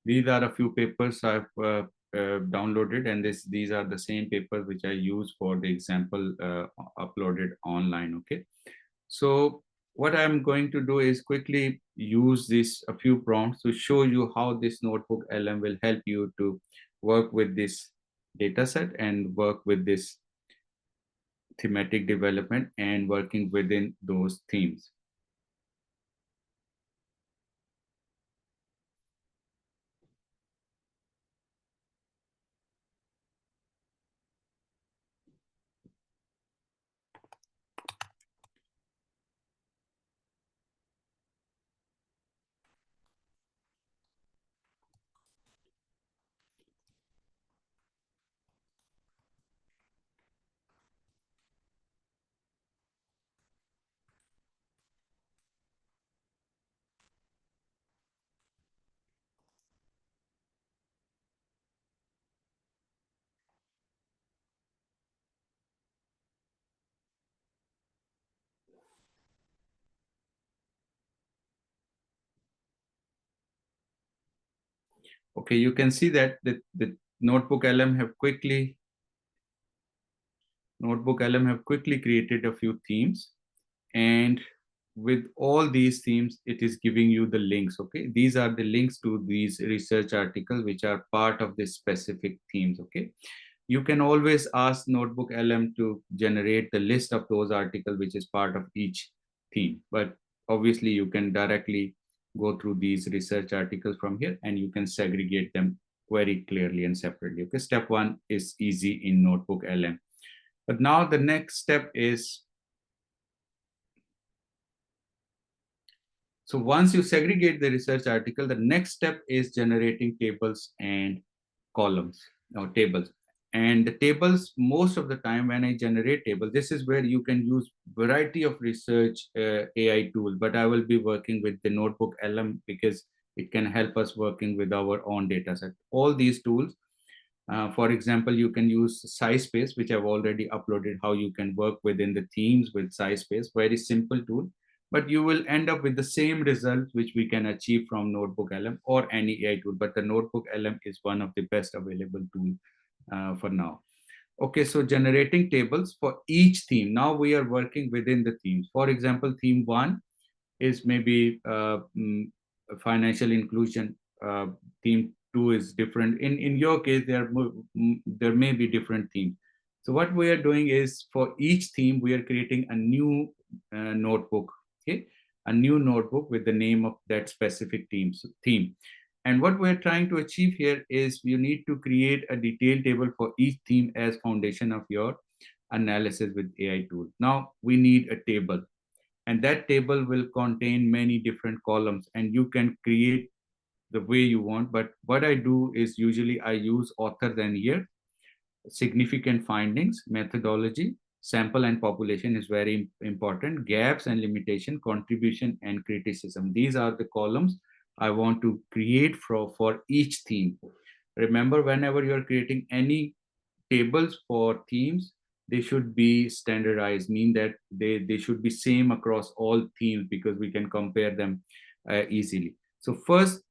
These are a few papers I've downloaded, and these are the same papers which I use for the example uploaded online. Okay, so what I'm going to do is quickly use this a few prompts to show you how this Notebook LM will help you to work with this data set and work with this thematic development and working within those themes. Okay, you can see that the Notebook LM have quickly created a few themes, and with all these themes, it is giving you the links. Okay, these are the links to these research articles which are part of this specific themes. Okay, you can always ask Notebook LM to generate the list of those articles which is part of each theme, but obviously you can directly go through these research articles from here and you can segregate them very clearly and separately. Okay, step one is easy in Notebook LM. But now the next step is, so once you segregate the research article, the next step is generating tables and columns or tables. And the tables, most of the time when I generate tables, this is where you can use variety of research AI tool, but I will be working with the Notebook LM because it can help us working with our own data set. All these tools, for example, you can use SciSpace, which I've already uploaded, how you can work within the themes with SciSpace, very simple tool, but you will end up with the same results which we can achieve from Notebook LM or any AI tool, but the Notebook LM is one of the best available tool for now. Okay, so generating tables for each theme. Now we are working within the themes. For example, theme one is maybe financial inclusion. Theme two is different. In your case, there may be different themes. So what we are doing is for each theme, we are creating a new notebook. Okay, a new notebook with the name of that specific theme. And what we're trying to achieve here is you need to create a detailed table for each theme as foundation of your analysis with AI tool. Now we need a table, and that table will contain many different columns, and you can create the way you want. But what I do is usually I use author and year, significant findings, methodology, sample and population is very important, gaps and limitation, contribution and criticism. These are the columns I want to create for each theme. Remember, whenever you are creating any tables for themes, they should be standardized, mean that they should be same across all themes because we can compare them easily. So first,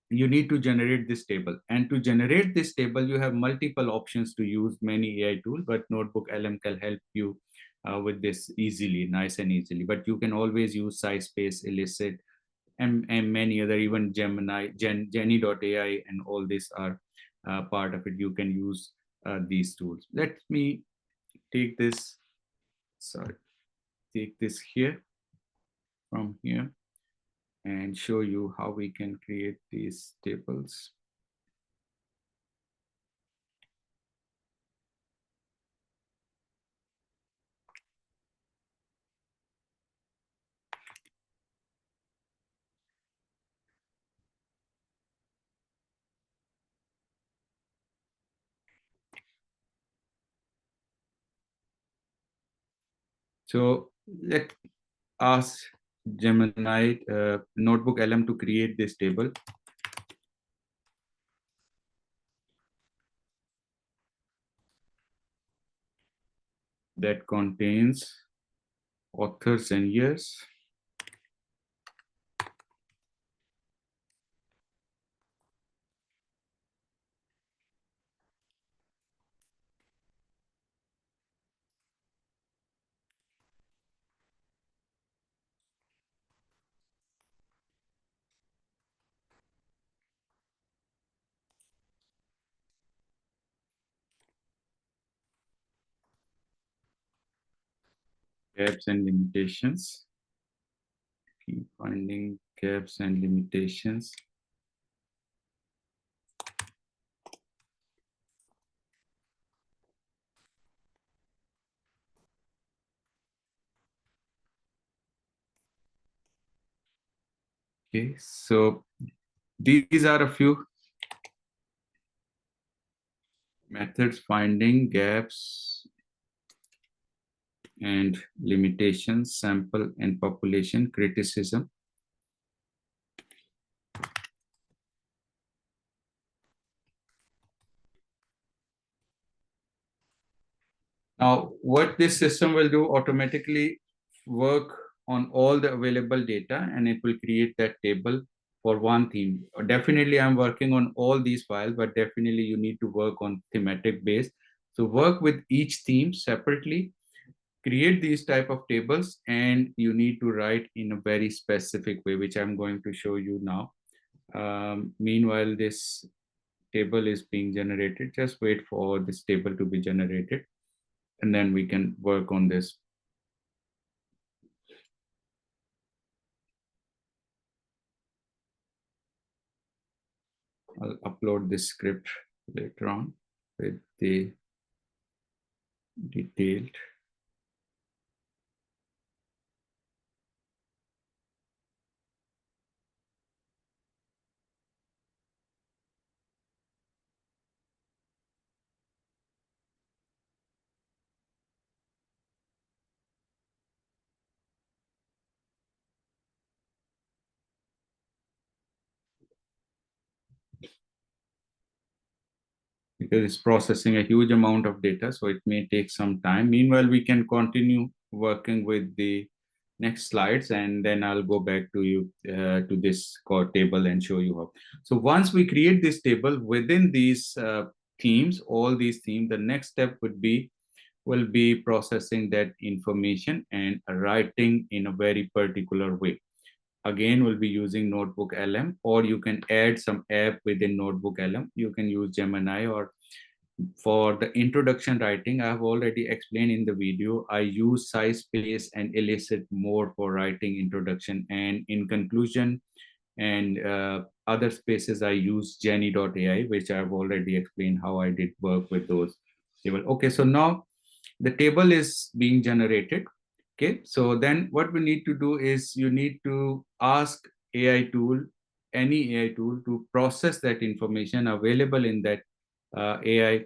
you need to generate this table. And to generate this table, you have multiple options to use many AI tools, but Notebook LM can help you with this easily, nice and easily. But you can always use SciSpace, Elicit, and many other, even Gemini, Jenny.ai, and all these are part of it. You can use these tools. Let me take this, take this here, from here, and show you how we can create these tables. So let's ask Gemini Notebook LM to create this table. That contains authors and years. Gaps and limitations. Keep finding gaps and limitations. Okay, so these are a few methods: finding gaps and limitations, sample and population, criticism. Now, what this system will do, automatically work on all the available data, and it will create that table for one theme. Definitely, I'm working on all these files, but definitely you need to work on thematic base. So work with each theme separately, create these type of tables, and you need to write in a very specific way, which I'm going to show you now. Meanwhile, this table is being generated. Just wait for this table to be generated, and then we can work on this. I'll upload this script later on with the detailed. Because it's processing a huge amount of data, so it may take some time. Meanwhile, we can continue working with the next slides, and then I'll go back to you to this core table and show you how. So once we create this table within these themes, all these themes, the next step will be processing that information and writing in a very particular way. Again, we'll be using Notebook LM, or you can add some app within Notebook LM. You can use Gemini, or for the introduction writing, I have already explained in the video, I use SciSpace and Elicit more for writing introduction. And in conclusion and other spaces, I use Jenny.ai, which I've already explained how I did work with those table. Okay, so now the table is being generated. Okay, so then what we need to do is you need to ask AI tool, any AI tool, to process that information available in that AI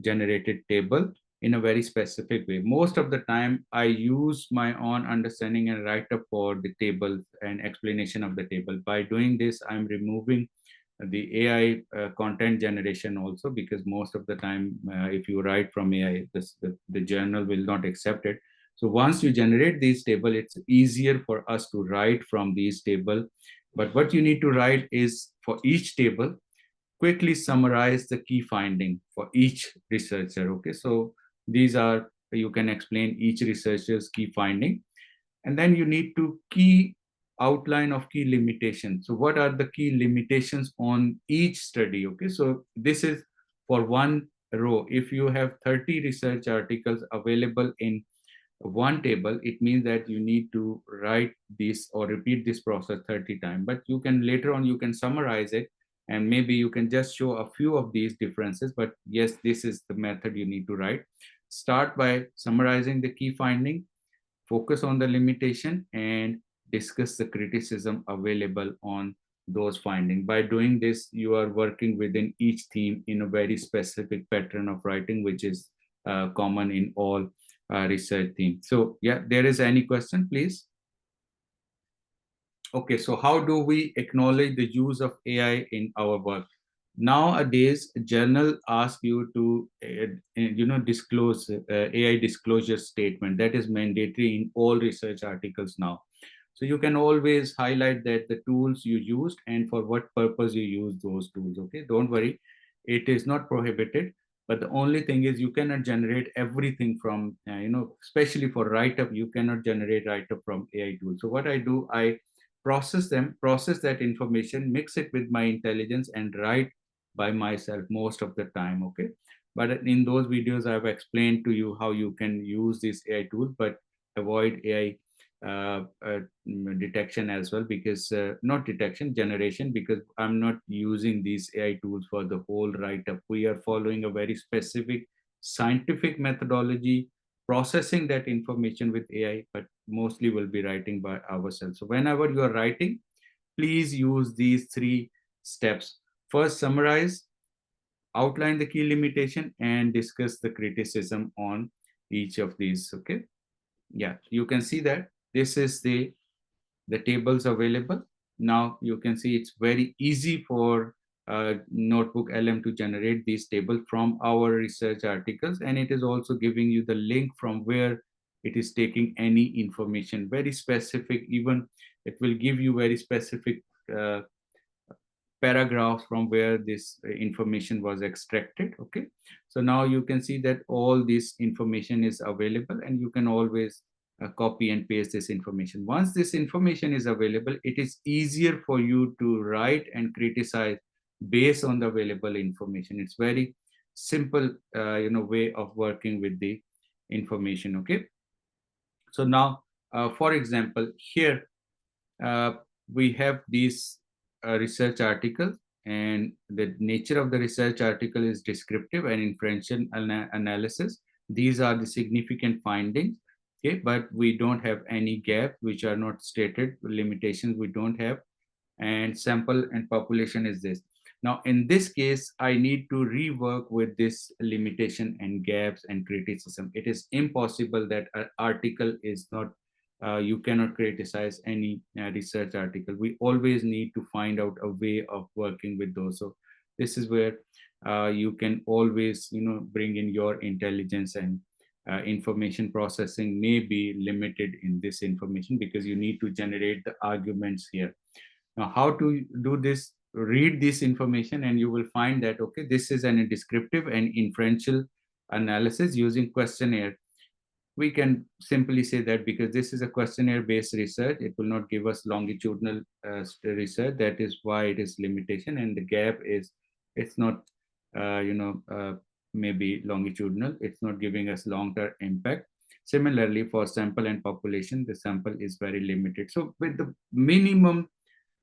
generated table in a very specific way. Most of the time, I use my own understanding and write up for the table and explanation of the table. By doing this, I'm removing the AI content generation also, because most of the time, if you write from AI, the journal will not accept it. So once you generate these table, it's easier for us to write from these table. But what you need to write is, for each table, quickly summarize the key finding for each researcher. Okay, so these are, you can explain each researcher's key finding, and then you need to key outline of key limitations. So what are the key limitations on each study? Okay, so this is for one row. If you have 30 research articles available in one table, it means that you need to write this or repeat this process 30 times. But you can later on, you can summarize it, and maybe you can just show a few of these differences. But yes, this is the method you need to write. Start by summarizing the key finding, focus on the limitation, and discuss the criticism available on those findings. By doing this, you are working within each theme in a very specific pattern of writing, which is common in all research themes. So yeah, there is any question, please? Okay, so how do we acknowledge the use of AI in our work? Nowadays, journal asks you to, disclose AI disclosure statement. That is mandatory in all research articles now. So you can always highlight that the tools you used and for what purpose you use those tools. Okay, don't worry, it is not prohibited. But the only thing is you cannot generate everything from, especially for write-up, you cannot generate write-up from AI tools. So what I do, I process that information, mix it with my intelligence, and write by myself most of the time. Okay, but in those videos I've explained to you how you can use this AI tool, but avoid AI detection as well, because not detection, generation, because I'm not using these AI tools for the whole write-up. We are following a very specific scientific methodology, processing that information with AI, but mostly will be writing by ourselves. So whenever you are writing, please use these 3 steps. First, summarize, outline the key limitation, and discuss the criticism on each of these. Okay, yeah, you can see that this is the tables available. Now you can see it's very easy for Notebook LM to generate these tables from our research articles, and it is also giving you the link from where it is taking any information, very specific. Even it will give you very specific paragraphs from where this information was extracted. Okay, so now you can see that all this information is available, and you can always copy and paste this information. Once this information is available, it is easier for you to write and criticize based on the available information. It's very simple way of working with the information. Okay, so now for example, here uh, we have these research articles, and the nature of the research article is descriptive and inferential analysis. These are the significant findings. Okay, but we don't have any gap which are not stated, limitations we don't have, and sample and population is this. Now, in this case, I need to rework with this limitation and gaps and criticism. It is impossible that an article is not, you cannot criticize any research article. We always need to find out a way of working with those. So this is where you can always, bring in your intelligence, and information processing may be limited in this information because you need to generate the arguments here. Now, how to do this? Read this information and you will find that, okay, this is a descriptive and inferential analysis using questionnaire. We can simply say that because this is a questionnaire based research, it will not give us longitudinal research. That is why it is limitation, and the gap is it's not maybe longitudinal, it's not giving us long-term impact. Similarly, for sample and population, the sample is very limited. So with the minimum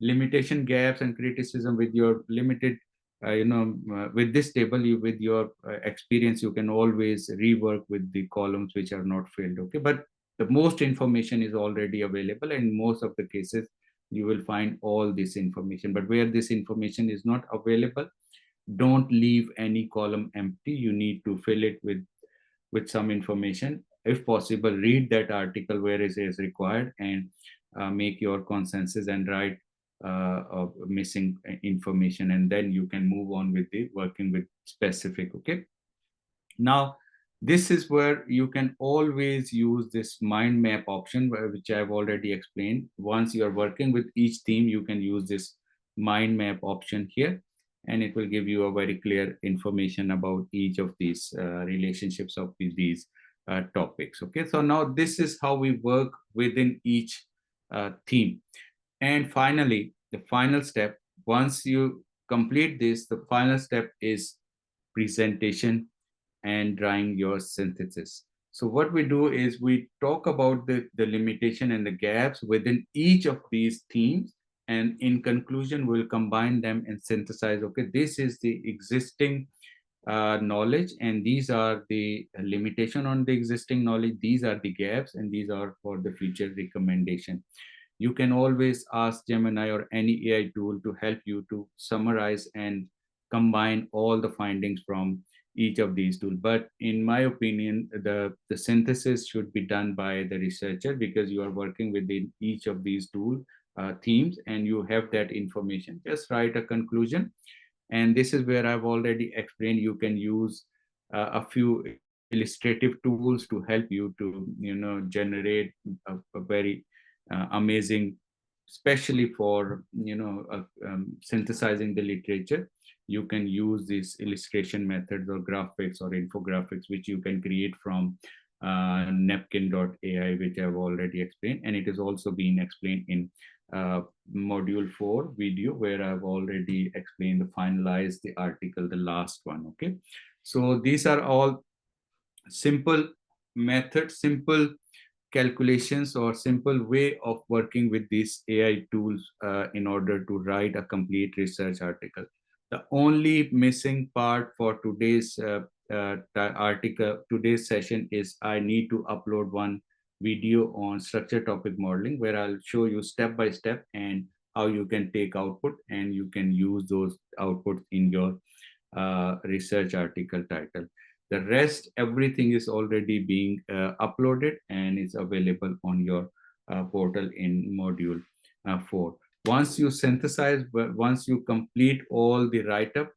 limitation, gaps and criticism, with your limited with this table, with your experience, you can always rework with the columns which are not filled. Okay, but the most information is already available, and in most of the cases you will find all this information. But where this information is not available, don't leave any column empty. You need to fill it with some information. If possible, read that article where it is required, and make your consensus and write of missing information, and then you can move on with the working with specific. Okay, now this is where you can always use this mind map option, which I've already explained. Once you are working with each theme, you can use this mind map option here, and it will give you a very clear information about each of these relationships of these topics. Okay, so now this is how we work within each theme. And finally, the final step, once you complete this, the final step is presentation and drawing your synthesis. So what we do is we talk about the limitation and the gaps within each of these themes. And in conclusion, we'll combine them and synthesize, okay, this is the existing knowledge, and these are the limitation on the existing knowledge, these are the gaps, and these are for the future recommendation. You can always ask Gemini or any AI tool to help you to summarize and combine all the findings from each of these tools. But in my opinion, the synthesis should be done by the researcher, because you are working within each of these tool themes, and you have that information. Just write a conclusion. And this is where I've already explained, you can use a few illustrative tools to help you to generate a very amazing, especially for synthesizing the literature. You can use these illustration methods or graphics or infographics, which you can create from Napkin.ai, which I've already explained, and it is also being explained in module 4 video, where I've already explained the finalize the article, the last one. Okay, so these are all simple methods, simple calculations, or simple way of working with these AI tools in order to write a complete research article. The only missing part for today's article, today's session, is I need to upload one video on structured topic modeling, where I'll show you step by step and how you can take output and you can use those outputs in your research article title. The rest, everything is already being uploaded and is available on your portal in module 4. Once you synthesize, once you complete all the write-up,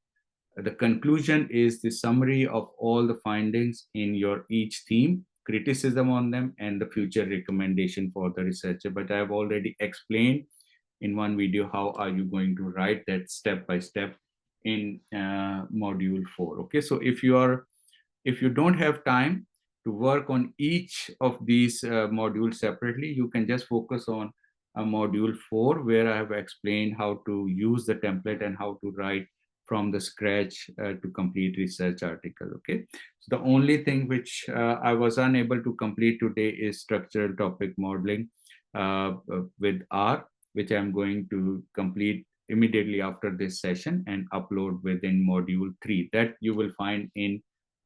the conclusion is the summary of all the findings in your each theme, criticism on them, and the future recommendation for the researcher. But I have already explained in one video how are you going to write that step by step in module 4. Okay, so if you don't have time to work on each of these modules separately, you can just focus on module 4, where I have explained how to use the template and how to write from the scratch to complete research article. Okay, so the only thing which I was unable to complete today is structural topic modeling with R, which I'm going to complete immediately after this session and upload within module 3, that you will find in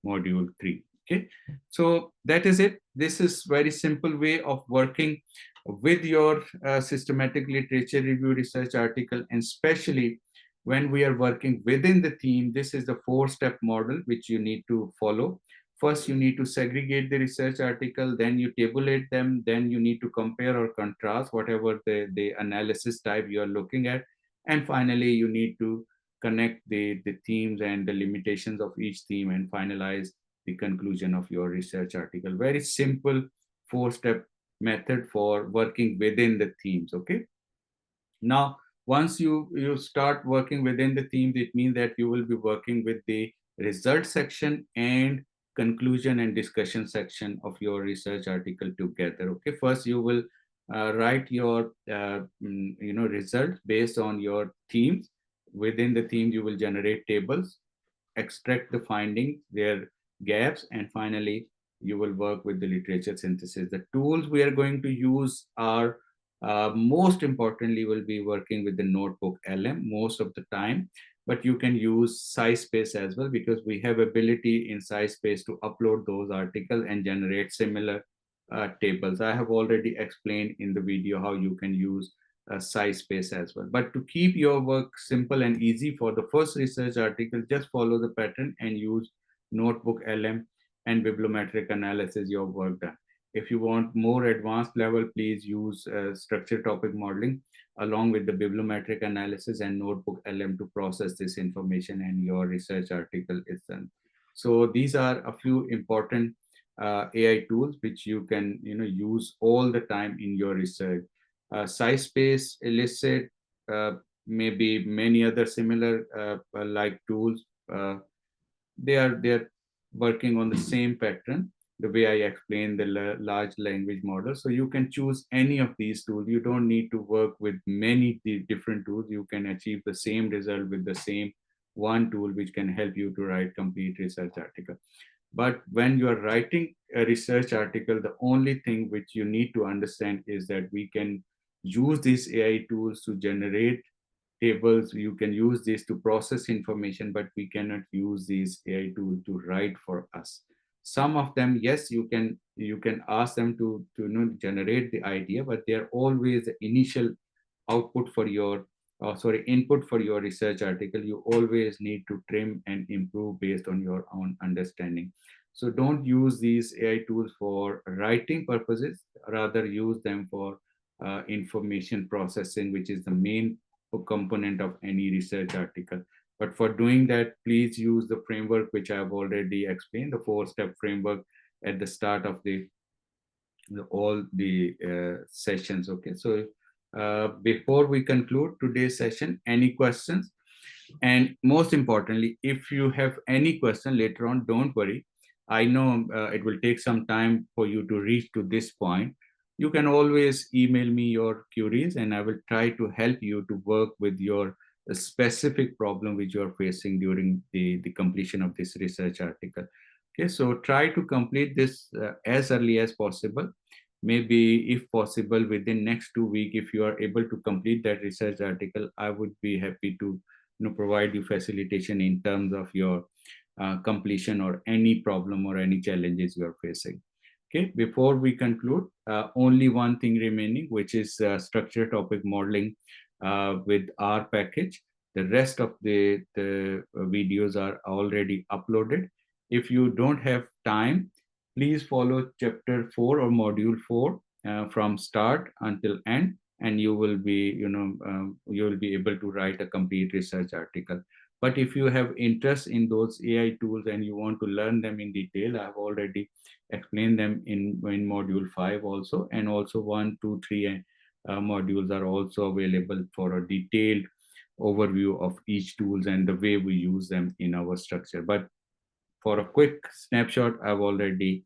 module 3. Okay, so that is it. This is very simple way of working with your systematic literature review research article, and especially when we are working within the theme. This is the 4-step model which you need to follow. First, you need to segregate the research article, then you tabulate them, then you need to compare or contrast whatever the analysis type you are looking at, and finally you need to connect the themes and the limitations of each theme and finalize the conclusion of your research article. Very simple 4-step method for working within the themes. Okay, now once you start working within the themes, it means that you will be working with the result section and conclusion and discussion section of your research article together. Okay, first you will write your results based on your themes. Within the theme you will generate tables, extract the findings, their gaps, and finally you will work with the literature synthesis. The tools we are going to use are most importantly will be working with the notebook LM most of the time, but you can use SciSpace as well, because we have ability in SciSpace to upload those articles and generate similar tables. I have already explained in the video how you can use SciSpace as well. But to keep your work simple and easy, for the first research article, just follow the pattern and use Notebook LM and bibliometric analysis, your work done. If you want more advanced level, please use structured topic modeling along with the bibliometric analysis and Notebook LM to process this information, and your research article is done. So these are a few important AI tools which you can use all the time in your research. SciSpace, Elicit, maybe many other similar like tools. They are working on the same pattern, the way I explained the large language model. So you can choose any of these tools. You don't need to work with many different tools. You can achieve the same result with the same one tool, which can help you to write complete research article. But when you are writing a research article, the only thing which you need to understand is that we can use these AI tools to generate tables. You can use this to process information, but we cannot use these AI tools to write for us. Some of them, yes, you can ask them to generate the idea, but they are always the initial output for your input for your research article. You always need to trim and improve based on your own understanding. So don't use these AI tools for writing purposes, rather use them for information processing, which is the main component of any research article. But for doing that, please use the framework which I have already explained, the 4-step framework at the start of all the sessions. Okay, so before we conclude today's session, any questions? And most importantly, if you have any question later on, don't worry. I know it will take some time for you to reach to this point. You can always email me your queries, and I will try to help you to work with your specific problem which you are facing during the completion of this research article. Okay, so try to complete this as early as possible. Maybe if possible within next 2 weeks, if you are able to complete that research article, I would be happy to provide you facilitation in terms of your completion or any problem or any challenges you are facing. Okay, before we conclude, only one thing remaining, which is structured topic modeling with R package. The rest of the videos are already uploaded. If you don't have time, please follow chapter 4 or module 4 from start until end, and you will be you will be able to write a complete research article. But if you have interest in those AI tools and you want to learn them in detail, I have already explained them in module 5 also, and also 1, 2, 3, and modules are also available for a detailed overview of each tools and the way we use them in our structure. But for a quick snapshot, I've already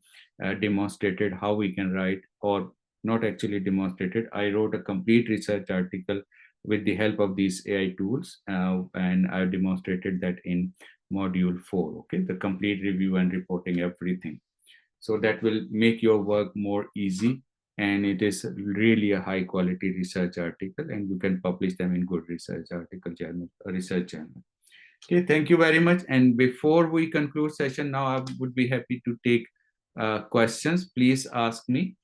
demonstrated how we can write, or not actually demonstrated. I wrote a complete research article with the help of these AI tools, and I demonstrated that in module 4, okay, the complete review and reporting everything. So that will make your work more easy, and it is really a high quality research article, and you can publish them in good research article journal, research journal. Okay, thank you very much. And before we conclude session now, I would be happy to take questions. Please ask me.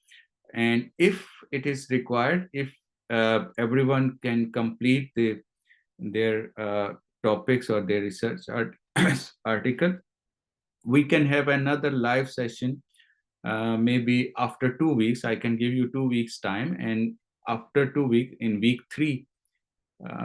And if it is required, if everyone can complete their topics or their research article, we can have another live session maybe after 2 weeks. I can give you 2 weeks time, and after 2 weeks, in week 3,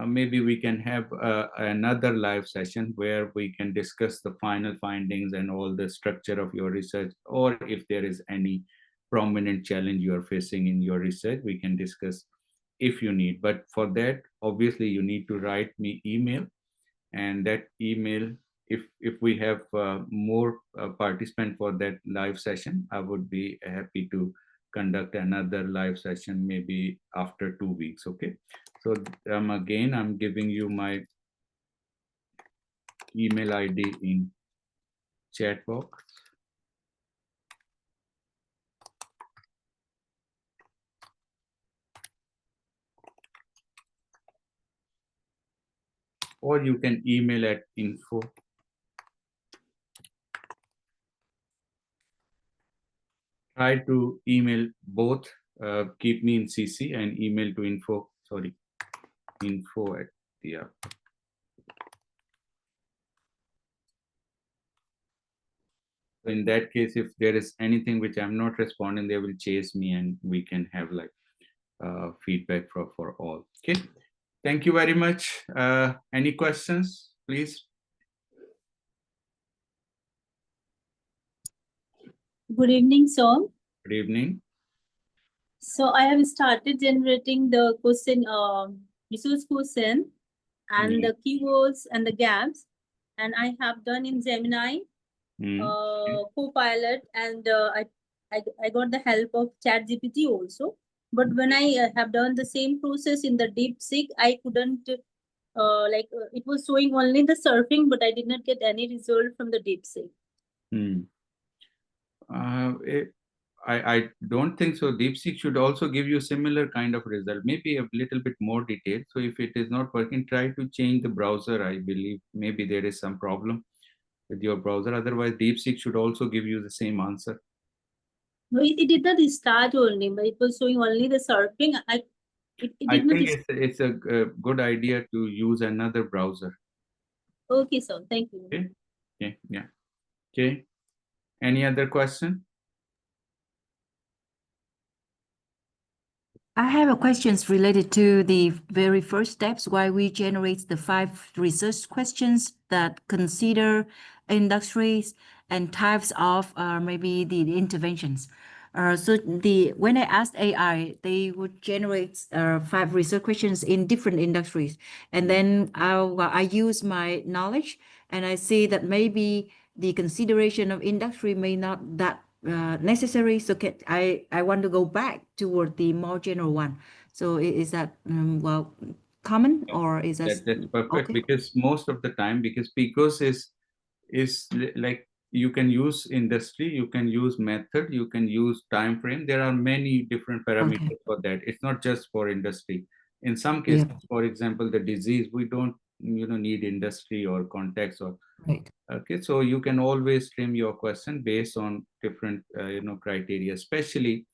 maybe we can have another live session where we can discuss the final findings and all the structure of your research, or if there is any prominent challenge you are facing in your research, we can discuss if you need. But for that, obviously, you need to write me email, and that email, if we have more participant for that live session, I would be happy to conduct another live session maybe after 2 weeks. Okay, so again, I'm giving you my email ID in chat box. Or you can email at info. Try to email both, keep me in CC and email to info at, yeah. In that case, if there is anything which I'm not responding, they will chase me, and we can have like feedback for all. Okay, thank you very much. Any questions, please? Good evening, sir. Good evening. So I have started generating the question, resource question, and the keywords and the gaps, and I have done in Gemini, Copilot, and I got the help of ChatGPT also. But when I have done the same process in the DeepSeek, I couldn't it was showing only the surfing, but I did not get any result from the DeepSeek. I don't think so. DeepSeek should also give you similar kind of result, maybe a little bit more detailed. So if it is not working, try to change the browser. I believe maybe there is some problem with your browser. Otherwise, DeepSeek should also give you the same answer. No, it did not start only, but it was showing only the surfing. I think it's a good idea to use another browser. Okay, sir. Thank you. Okay. Okay. Yeah. Okay. Any other question? I have a questions related to the very first steps, why we generate the 5 research questions that consider industries and types of maybe the interventions. So when I asked AI, they would generate 5 research questions in different industries, and then I use my knowledge, and I see that maybe the consideration of industry may not that necessary. So I want to go back toward the more general one. So is that well common, or is that That's perfect? okay? Because most of the time, because is like, you can use industry, you can use method, you can use time frame. There are many different parameters for that. It's not just for industry. In some cases, for example, the disease, we don't need industry or context or okay. So you can always trim your question based on different criteria, especially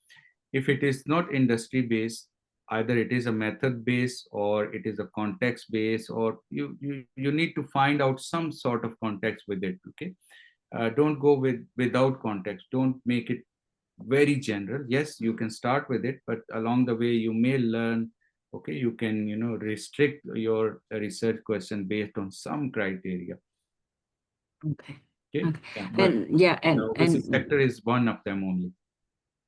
if it is not industry based. Either it is a method based or it is a context based, or you need to find out some sort of context with it. Okay, don't go without context. Don't make it very general. Yes, you can start with it, but along the way you may learn. Okay, you can restrict your research question based on some criteria. Okay. Okay. And obviously sector is one of them only.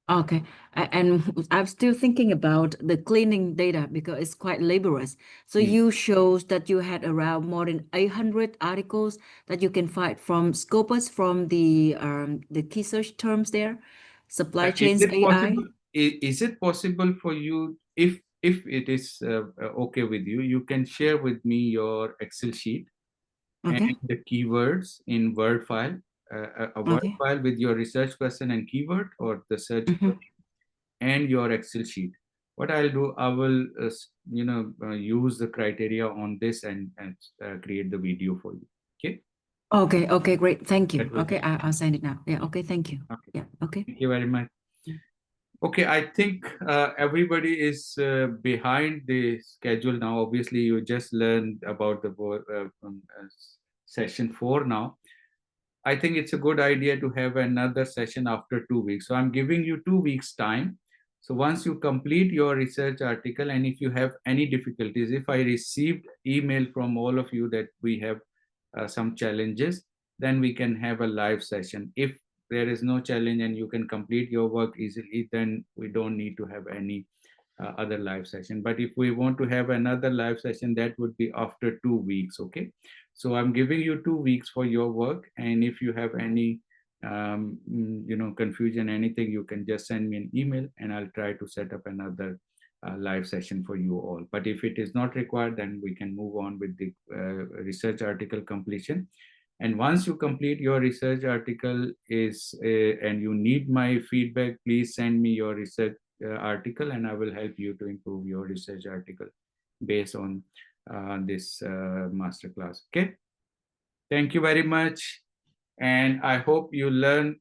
Okay, and I'm still thinking about the cleaning data because it's quite laborious. So Mm. you shows that you had around more than 800 articles that you can find from Scopus, from the key search terms there, supply Is chains it AI. possible? Is it possible for you, if it is okay with you, you can share with me your Excel sheet and Okay, the keywords in Word file, a Word okay. file with your research question and keyword or the search Mhm. query and your Excel sheet. What I'll do, I will use the criteria on this and create the video for you. Okay, Okay, okay, great. Thank you. that will Okay, help. I'll send it now. Yeah, okay, thank you. Okay, Yeah, okay. thank you very much. Mm. Okay, I think everybody is behind the schedule now. Obviously, you just learned about the session 4 now. I think it's a good idea to have another session after 2 weeks. So I'm giving you 2 weeks time. So once you complete your research article, and if you have any difficulties, if I received email from all of you that we have some challenges, then we can have a live session. If there is no challenge and you can complete your work easily, then we don't need to have any other live session. But if we want to have another live session, that would be after 2 weeks. Okay, so I'm giving you 2 weeks for your work, and if you have any confusion, anything, you can just send me an email and I'll try to set up another live session for you all. But if it is not required, then we can move on with the research article completion. And once you complete your research article and you need my feedback, please send me your research article and I will help you to improve your research article based on this masterclass. Okay. Thank you very much. And I hope you learn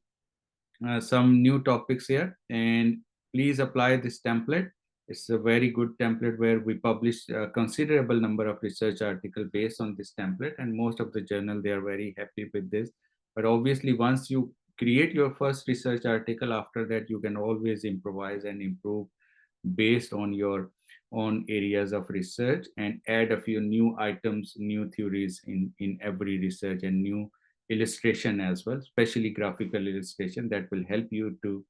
some new topics here, and please apply this template. It's a very good template where we publish a considerable number of research articles based on this template, and most of the journal, they are very happy with this. But obviously, once you create your first research article, after that, you can always improvise and improve based on your own areas of research and add a few new items, new theories in every research, and new illustration as well, especially graphical illustration that will help you to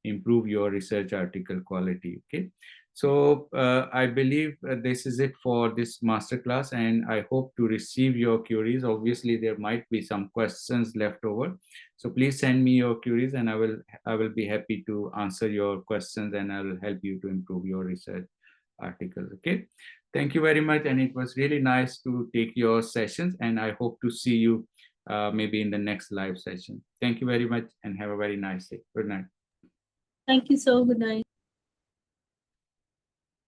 improve your research article quality. Okay, so I believe this is it for this masterclass, and I hope to receive your queries. Obviously, there might be some questions left over, so please send me your queries, and I will be happy to answer your questions, and I will help you to improve your research articles. Okay, thank you very much, and it was really nice to take your sessions, and I hope to see you maybe in the next live session. Thank you very much and have a very nice day. Good night. Thank you so. Good night.